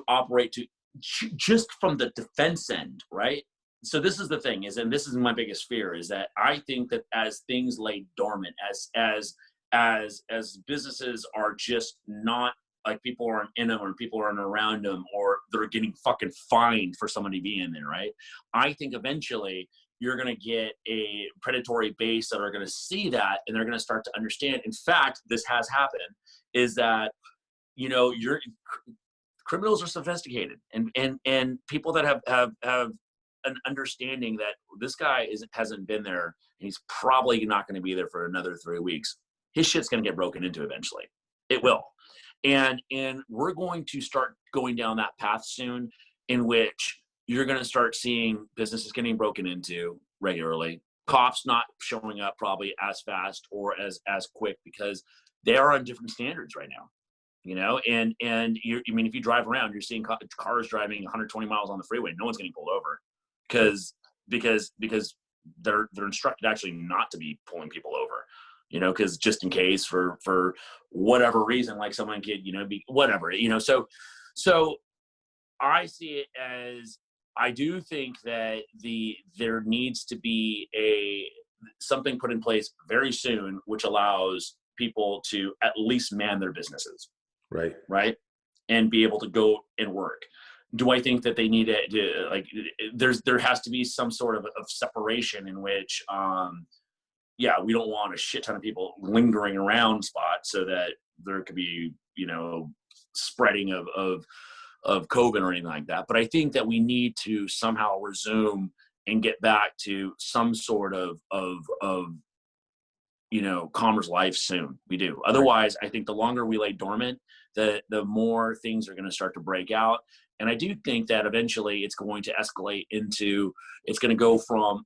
operate just from the defense end, right? So this is the thing and this is my biggest fear, is that I think that as things lay dormant, as businesses are just not, like, people aren't in them or people aren't around them, or they're getting fucking fined for someone to be in there, right? I think eventually you're going to get a predatory base that are going to see that, and they're going to start to understand. In fact, this has happened, is that, your criminals are sophisticated, and people that have an understanding that this guy hasn't been there, and he's probably not going to be there for another 3 weeks. His shit's going to get broken into eventually. It will. And we're going to start going down that path soon, in which you're going to start seeing businesses getting broken into regularly, cops not showing up probably as fast or as quick, because they are on different standards right now, and if you drive around, you're seeing cars driving 120 miles on the freeway. No one's getting pulled over because they're instructed actually not to be pulling people over. Because just in case for whatever reason, like someone could, be whatever, so I see it as, I do think that there needs to be something put in place very soon, which allows people to at least man their businesses. Right. And be able to go and work. Do I think that they need there has to be some sort of separation in which, we don't want a shit ton of people lingering around spots, so that there could be, spreading of COVID or anything like that. But I think that we need to somehow resume and get back to some sort of commerce life soon. We do. Otherwise, I think the longer we lay dormant, the more things are going to start to break out. And I do think that eventually it's going to escalate into, it's going to go from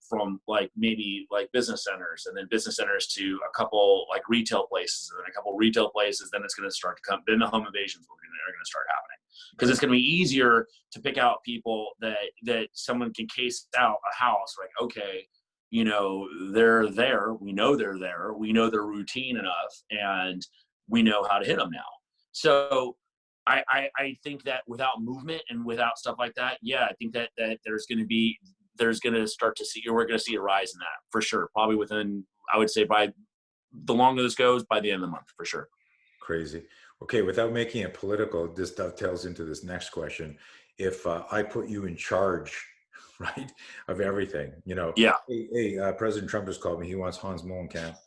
maybe business centers, and then business centers to a couple retail places, and then a couple retail places. Then it's going to start to come, then the home invasions are going to start happening, because it's going to be easier to pick out people that someone can case out a house. Like, okay, they're there. We know they're there. We know their routine enough, and we know how to hit them now. So I think that without movement and without stuff like that, I think that we're going to see a rise in that for sure. Probably within, I would say, by the longer this goes, by the end of the month, for sure. Crazy. Okay. Without making it political, this dovetails into this next question. If I put you in charge, right, of everything, hey, President Trump just called me. He wants Hans Molenkamp.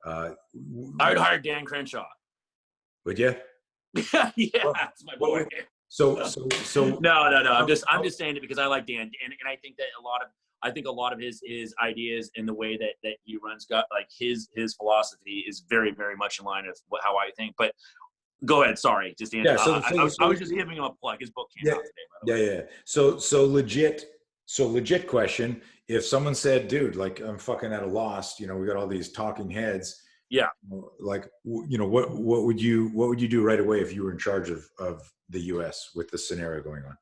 I would hire Dan Crenshaw. Would you? That's my boy. So No. I'm just saying it because I like Dan, and I think that a lot of his ideas and the way that he runs, his philosophy is very, very much in line with how I think. But go ahead. Sorry, just Andy. I was just giving him a plug. His book came out today, by the way. Yeah. So legit question. If someone said, dude, I'm fucking at a loss, we got all these talking heads. Yeah. What would you do right away if you were in charge of the US with this scenario going on?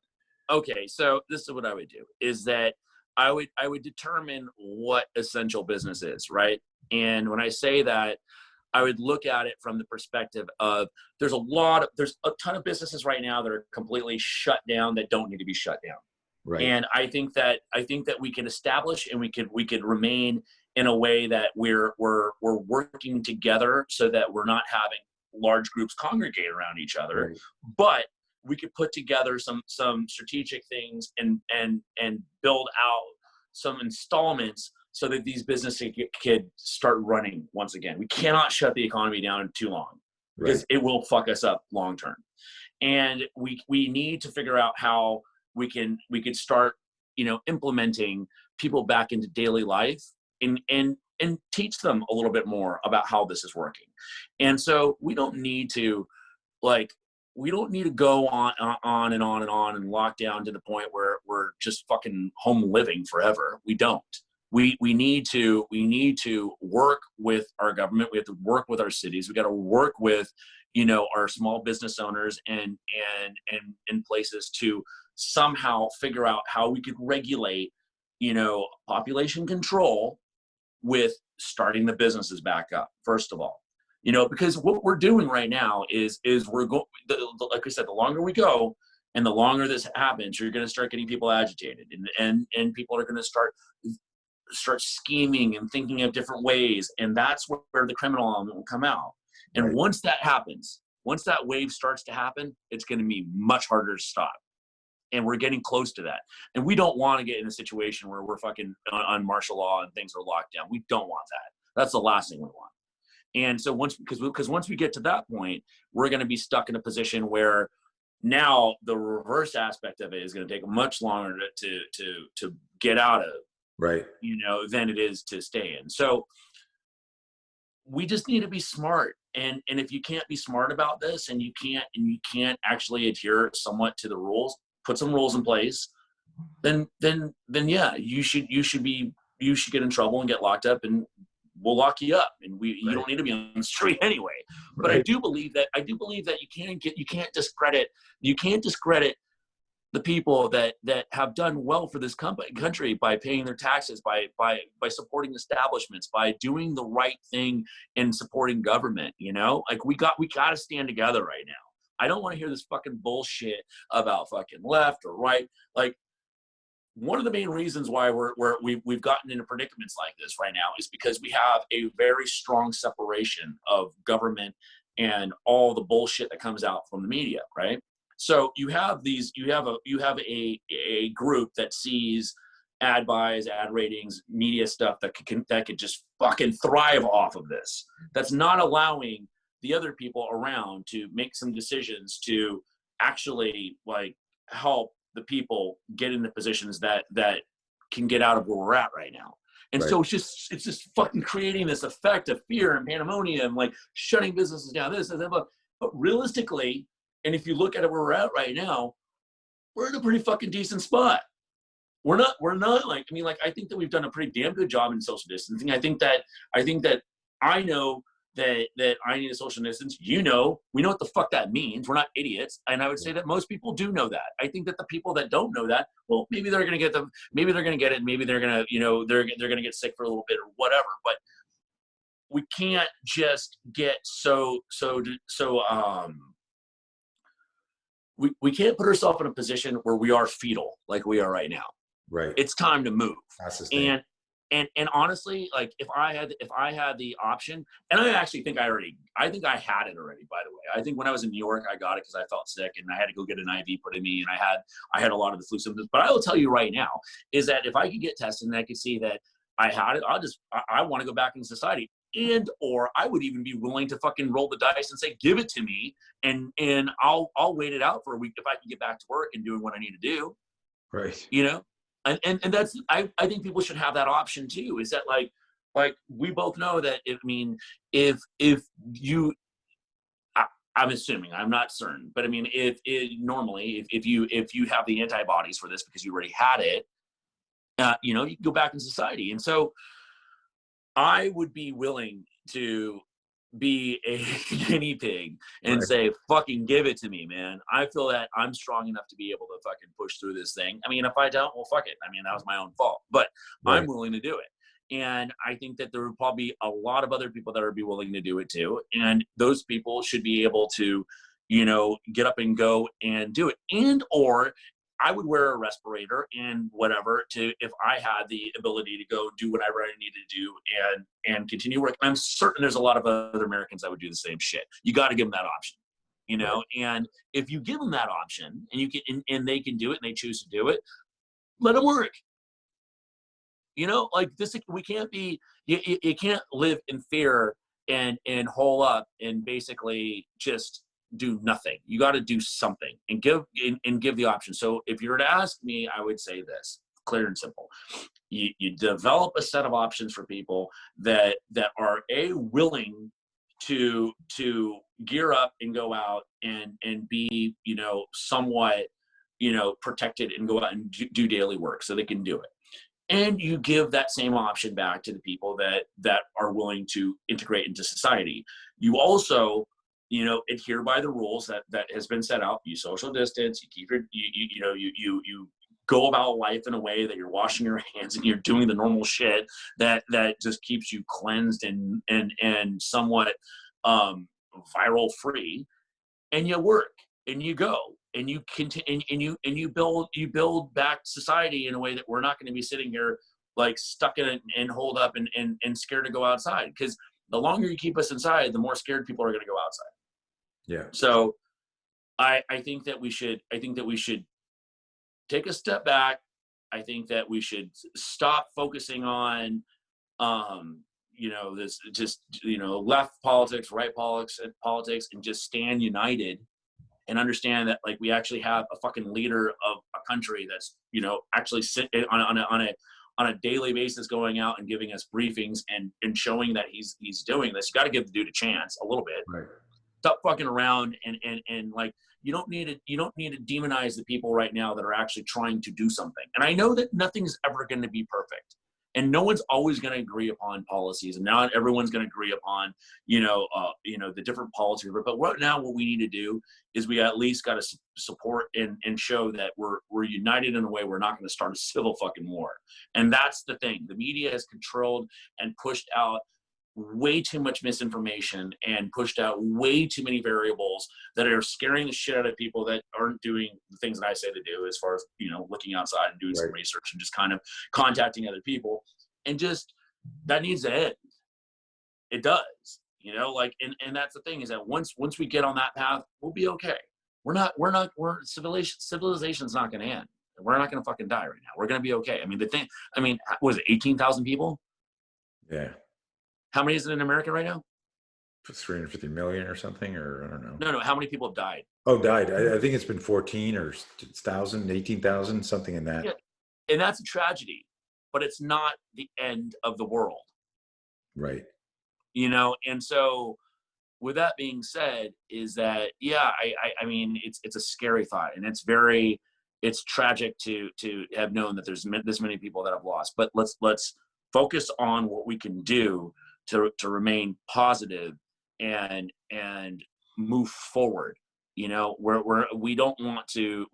Okay. So this is what I would do, is that I would determine what essential business is, right? And when I say that, I would look at it from the perspective of there's a ton of businesses right now that are completely shut down that don't need to be shut down. Right. And I think that we can establish, and we could remain in a way that we're working together, so that we're not having large groups congregate around each other, right. But we could put together some strategic things and build out some installments so that these businesses could start running once again. We cannot shut the economy down too long, because right. It will fuck us up long term. And we need to figure out how we could start, implementing people back into daily life and teach them a little bit more about how this is working. And so we don't need to go on and on and on and lock down to the point where we're just fucking home living forever. We don't. We need to work with our government. We have to work with our cities. We got to work with, our small business owners and places to somehow figure out how we could regulate, population control with starting the businesses back up, first of all. You know, because what we're doing right now is we're going, like I said, the longer we go and the longer this happens, you're going to start getting people agitated, and people are going to start scheming and thinking of different ways, and that's where the criminal element will come out. And Right. once that happens, once that wave starts to happen, it's going to be much harder to stop. And we're getting close to that. And we don't want to get in a situation where we're fucking on martial law and things are locked down. We don't want that. That's the last thing we want. And so because once we get to that point, we're going to be stuck in a position where now the reverse aspect of it is going to take much longer to get out of, Right. you know, than it is to stay in. So we just need to be smart. And if you can't be smart about this, and you can't actually adhere somewhat to the rules, put some rules in place, then yeah, you should get in trouble and get locked up, and we'll lock you up, and you don't need to be on the street anyway. But Right. I do believe that you can't discredit the people that have done well for this country by paying their taxes, by supporting establishments, by doing the right thing and supporting government. You know, like we got to stand together right now. I don't want to hear this fucking bullshit about fucking left or right. Like, one of the main reasons why we've gotten into predicaments like this right now is because we have a very strong separation of government and all the bullshit that comes out from the media, right? So you have a group that sees ad buys, ad ratings, media stuff that could just fucking thrive off of this. That's not allowing the other people around to make some decisions to actually like help the people get in the positions that can get out of where we're at right now. And Right. so it's just fucking creating this effect of fear and pandemonium, and like shutting businesses down, this and that. But realistically, and if you look at it where we're at right now, we're in a pretty fucking decent spot. We're not like, I mean, like, I think that we've done a pretty damn good job in social distancing. I think that I know that I need a social distance. You know, we know what the fuck that means. We're not idiots. And I would say that most people do know that. I think that the people that don't know that, well, maybe they're going to get them. Maybe they're going to get it. Maybe they're going to, you know, they're going to get sick for a little bit or whatever. But we can't just get we can't put ourselves in a position where we are fetal like we are right now. Right. It's time to move. That's the thing. And honestly, like if I had the option, and I actually think I had it already, by the way. I think when I was in New York, I got it because I felt sick and I had to go get an IV put in me, and I had a lot of the flu symptoms. But I will tell you right now is that if I could get tested and I could see that I had it, I want to go back into society. And or I would even be willing to fucking roll the dice and say, give it to me, and I'll wait it out for a week if I can get back to work and doing what I need to do. Right. You know? And that's, I think people should have that option too, is that like we both know that if you, I'm assuming, I'm not certain, but I mean, normally if you have the antibodies for this because you already had it, you know, you can go back in society. And so I would be willing to be a guinea pig and say, fucking give it to me, man. I feel that I'm strong enough to be able to fucking push through this thing. I mean, if I don't, well, fuck it. I mean, that was my own fault, but I'm willing to do it. And I think that there would probably be a lot of other people that would be willing to do it too. And those people should be able to, you know, get up and go and do it. And, or I would wear a respirator and whatever if I had the ability to go do whatever I needed to do and continue work. I'm certain there's a lot of other Americans that would do the same shit. You got to give them that option, you know? And if you give them that option and you can, and they can do it and they choose to do it, let them work. You know, like this, we can't be, you can't live in fear and hole up and basically just do nothing. You got to do something and give the option. So if you were to ask me, I would say this, clear and simple. You develop a set of options for people that are willing to gear up and go out and be, you know, somewhat, you know, protected and go out and do daily work so they can do it. And you give that same option back to the people that are willing to integrate into society. You also, you know, adhere by the rules that has been set out. You social distance. You keep your, you go about life in a way that you're washing your hands and you're doing the normal shit that just keeps you cleansed and somewhat viral free, and you work and you go and you continue and you build back society in a way that we're not going to be sitting here like stuck in it and holed up and scared to go outside, because the longer you keep us inside, the more scared people are going to go outside. Yeah. So I think that we should take a step back. I think that we should stop focusing on this just left politics, right politics, and just stand united and understand that like we actually have a fucking leader of a country that's actually sit on a daily basis going out and giving us briefings and showing that he's doing this. You got to give the dude a chance a little bit. Right. Stop fucking around and like you don't need to demonize the people right now that are actually trying to do something. And I know that nothing's ever going to be perfect, and no one's always going to agree upon policies, and not everyone's going to agree upon the different policies. But right now, what we need to do is we at least got to support and show that we're united in a way we're not going to start a civil fucking war. And that's the thing. The media has controlled and pushed out way too much misinformation and pushed out way too many variables that are scaring the shit out of people that aren't doing the things that I say to do, as far as looking outside and doing some research and just kind of contacting other people. And just that needs to end. It does, and that's the thing, is that once we get on that path, we'll be okay. Civilization's not going to end. We're not going to fucking die right now. We're going to be okay. Was it 18,000 people? Yeah. How many is it in America right now? 350 million or something, or I don't know. No. How many people have died? Oh, died. I think it's been 14 or 1,000, 18,000, something in that. Yeah. And that's a tragedy, but it's not the end of the world. Right. And so with that being said, is that, I mean, it's a scary thought, and it's tragic to have known that there's this many people that have lost, but let's focus on what we can do to remain positive and move forward. We don't want to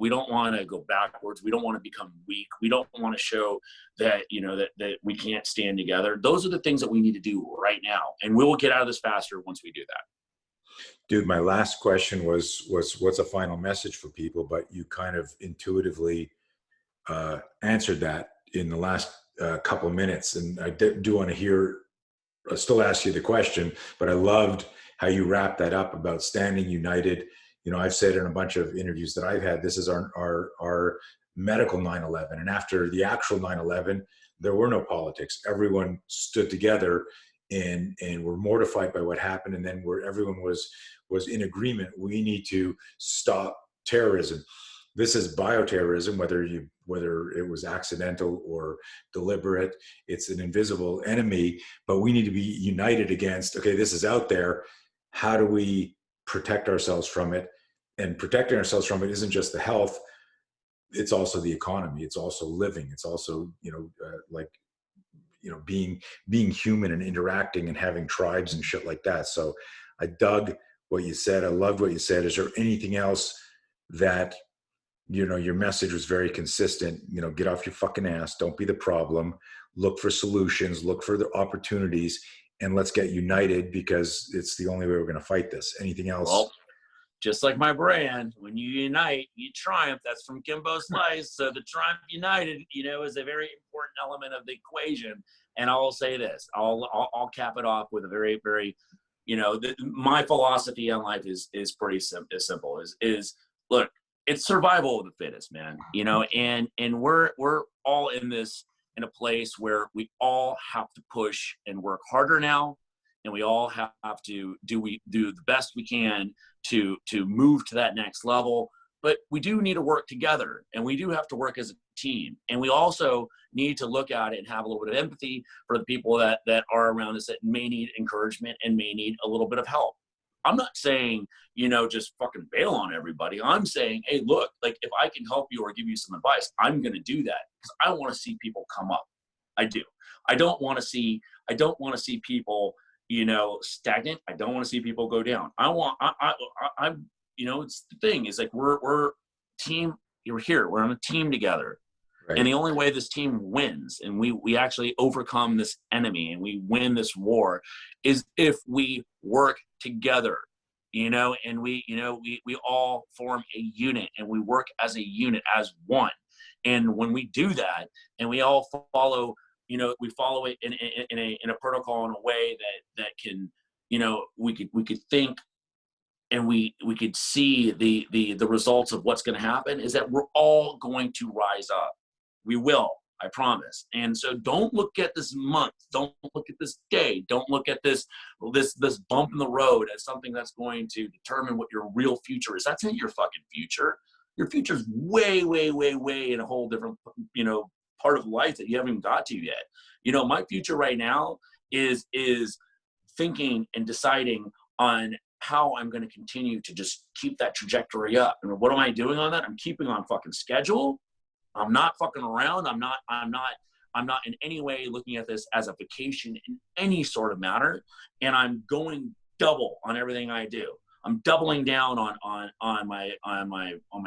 go backwards. We don't want to become weak. We don't want to show that that we can't stand together. Those are the things that we need to do right now, and we will get out of this faster once we do that. Dude, my last question was what's a final message for people, but you kind of intuitively answered that in the last couple of minutes, and I do want to I'll still ask you the question, but I loved how you wrapped that up about standing united. I've said in a bunch of interviews that I've had, this is our medical 9/11. And after the actual 9/11, there were no politics. Everyone stood together and were mortified by what happened. And then everyone was in agreement. We need to stop terrorism. This is bioterrorism, whether it was accidental or deliberate. It's an invisible enemy, but we need to be united against, okay, this is out there. How do we protect ourselves from it? And protecting ourselves from it isn't just the health, it's also the economy. It's also living. It's also, being human and interacting and having tribes and shit like that. So I dug what you said. I loved what you said. Is there anything else that, your message was very consistent, get off your fucking ass. Don't be the problem. Look for solutions, look for the opportunities, and let's get united, because it's the only way we're going to fight this. Anything else? Well, just like my brand, when you unite, you triumph. That's from Kimbo Slice. So the Triumph United, is a very important element of the equation. And I'll say this, I'll cap it off with a very, very, my philosophy on life is pretty simple. Is look, it's survival of the fittest, man. And we're all in a place where we all have to push and work harder now, and we all have to do the best we can to move to that next level. But we do need to work together, and we do have to work as a team. And we also need to look at it and have a little bit of empathy for the people that are around us that may need encouragement and may need a little bit of help. I'm not saying, just fucking bail on everybody. I'm saying, hey, look, like if I can help you or give you some advice, I'm going to do that, because I want to see people come up. I do. I don't want to see people, stagnant. I don't want to see people go down. I'm, it's the thing is like, we're team, we're here, we're on a team together. And Right. the only way this team wins and we actually overcome this enemy and we win this war is if we work together, and we all form a unit and we work as a unit, as one. And when we do that and we all follow, we follow it in a protocol, in a way that can, we could think, and we could see the results of what's going to happen, is that we're all going to rise up. We will, I promise. And so don't look at this month, don't look at this day, don't look at this bump in the road as something that's going to determine what your real future is. That's not your fucking future. Your future's way, way, way, way in a whole different, part of life that you haven't even got to yet. My future right now is thinking and deciding on how I'm going to continue to just keep that trajectory up. And what am I doing on that? I'm keeping on fucking schedule. I'm not fucking around. I'm not in any way looking at this as a vacation in any sort of matter. And I'm going double on everything I do. I'm doubling down on my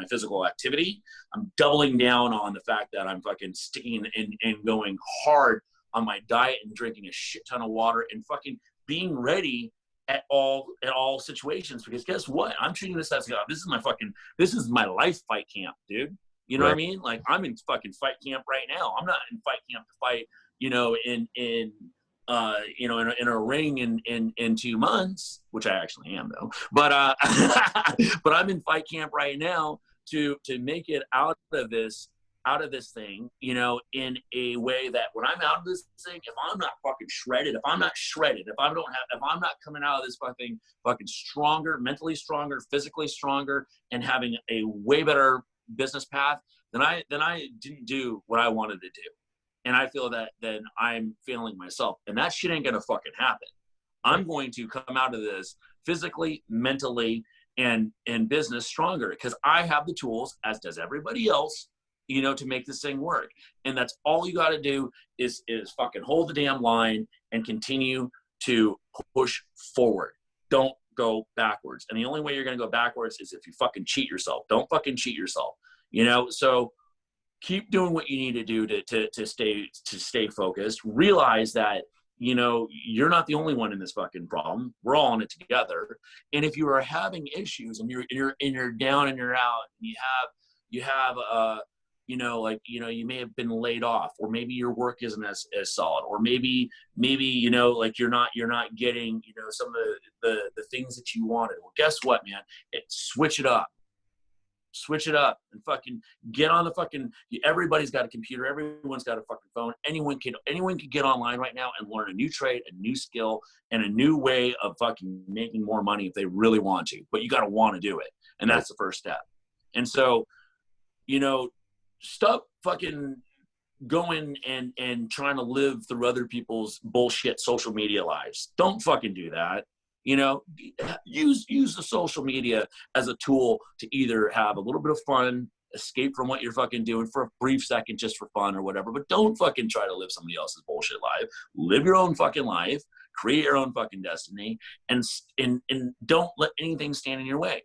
physical activity. I'm doubling down on the fact that I'm fucking sticking and going hard on my diet and drinking a shit ton of water and fucking being ready at all situations. Because guess what? I'm treating this as, this is my life fight camp, dude. You know Right. what I mean? Like, I'm in fucking fight camp right now. I'm not in fight camp to fight, in a ring in 2 months, which I actually am though. But but I'm in fight camp right now to make it out of this thing, in a way that when I'm out of this thing, if I'm not fucking shredded, if I'm not coming out of this fucking stronger, mentally stronger, physically stronger, and having a way better business path, then I didn't do what I wanted to do. And I feel that then I'm failing myself. And that shit ain't gonna fucking happen. I'm going to come out of this physically, mentally, and business stronger, because I have the tools, as does everybody else, to make this thing work. And that's all you got to do is fucking hold the damn line and continue to push forward. Don't go backwards. And the only way you're going to go backwards is if you fucking cheat yourself. Don't fucking cheat yourself. So keep doing what you need to do to stay focused. Realize that, you're not the only one in this fucking problem. We're all in it together. And if you are having issues and you're down and you're out, and you have you may have been laid off, or maybe your work isn't as solid, or maybe you're not getting some of the things that you wanted. Well, guess what, man? Switch it up and fucking get on the fucking, everybody's got a computer, everyone's got a fucking phone. Anyone can get online right now and learn a new trade, a new skill, and a new way of fucking making more money if they really want to. But you got to want to do it. And that's the first step. And so, stop fucking going and trying to live through other people's bullshit social media lives. Don't fucking do that. Use the social media as a tool to either have a little bit of fun, escape from what you're fucking doing for a brief second, just for fun or whatever, but don't fucking try to live somebody else's bullshit life. Live your own fucking life, create your own fucking destiny, and don't let anything stand in your way.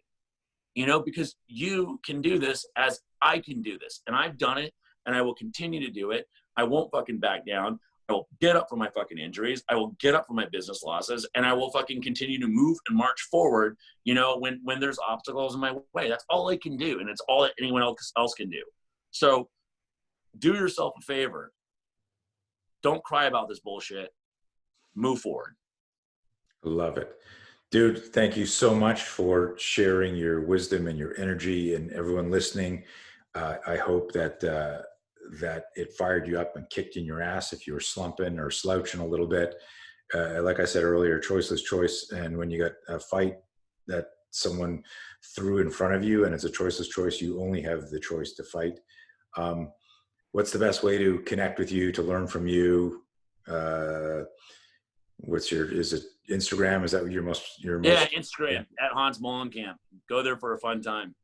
Because you can do this as I can do this. And I've done it, and I will continue to do it. I won't fucking back down. I will get up from my fucking injuries. I will get up from my business losses, and I will fucking continue to move and march forward, when there's obstacles in my way. That's all I can do, and it's all that anyone else can do. So do yourself a favor. Don't cry about this bullshit. Move forward. Love it. Dude, thank you so much for sharing your wisdom and your energy, and everyone listening. I hope that it fired you up and kicked in your ass if you were slumping or slouching a little bit. Like I said earlier, choice is choice. And when you got a fight that someone threw in front of you and it's a choiceless choice, you only have the choice to fight. What's the best way to connect with you, to learn from you? Is it Instagram? Is that your most? Yeah, Instagram at Hans Molenkamp. Go there for a fun time.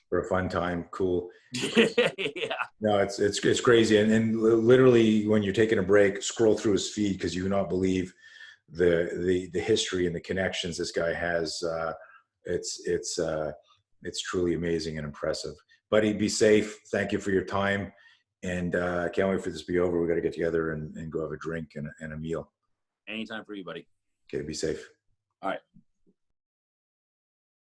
For a fun time. Cool. Yeah. No, it's crazy. And literally when you're taking a break, scroll through his feed, because you cannot believe the history and the connections this guy has. It's truly amazing and impressive. Buddy, be safe. Thank you for your time. And I can't wait for this to be over. We got to get together and go have a drink and a meal. Anytime for you, buddy. Okay, be safe. All right.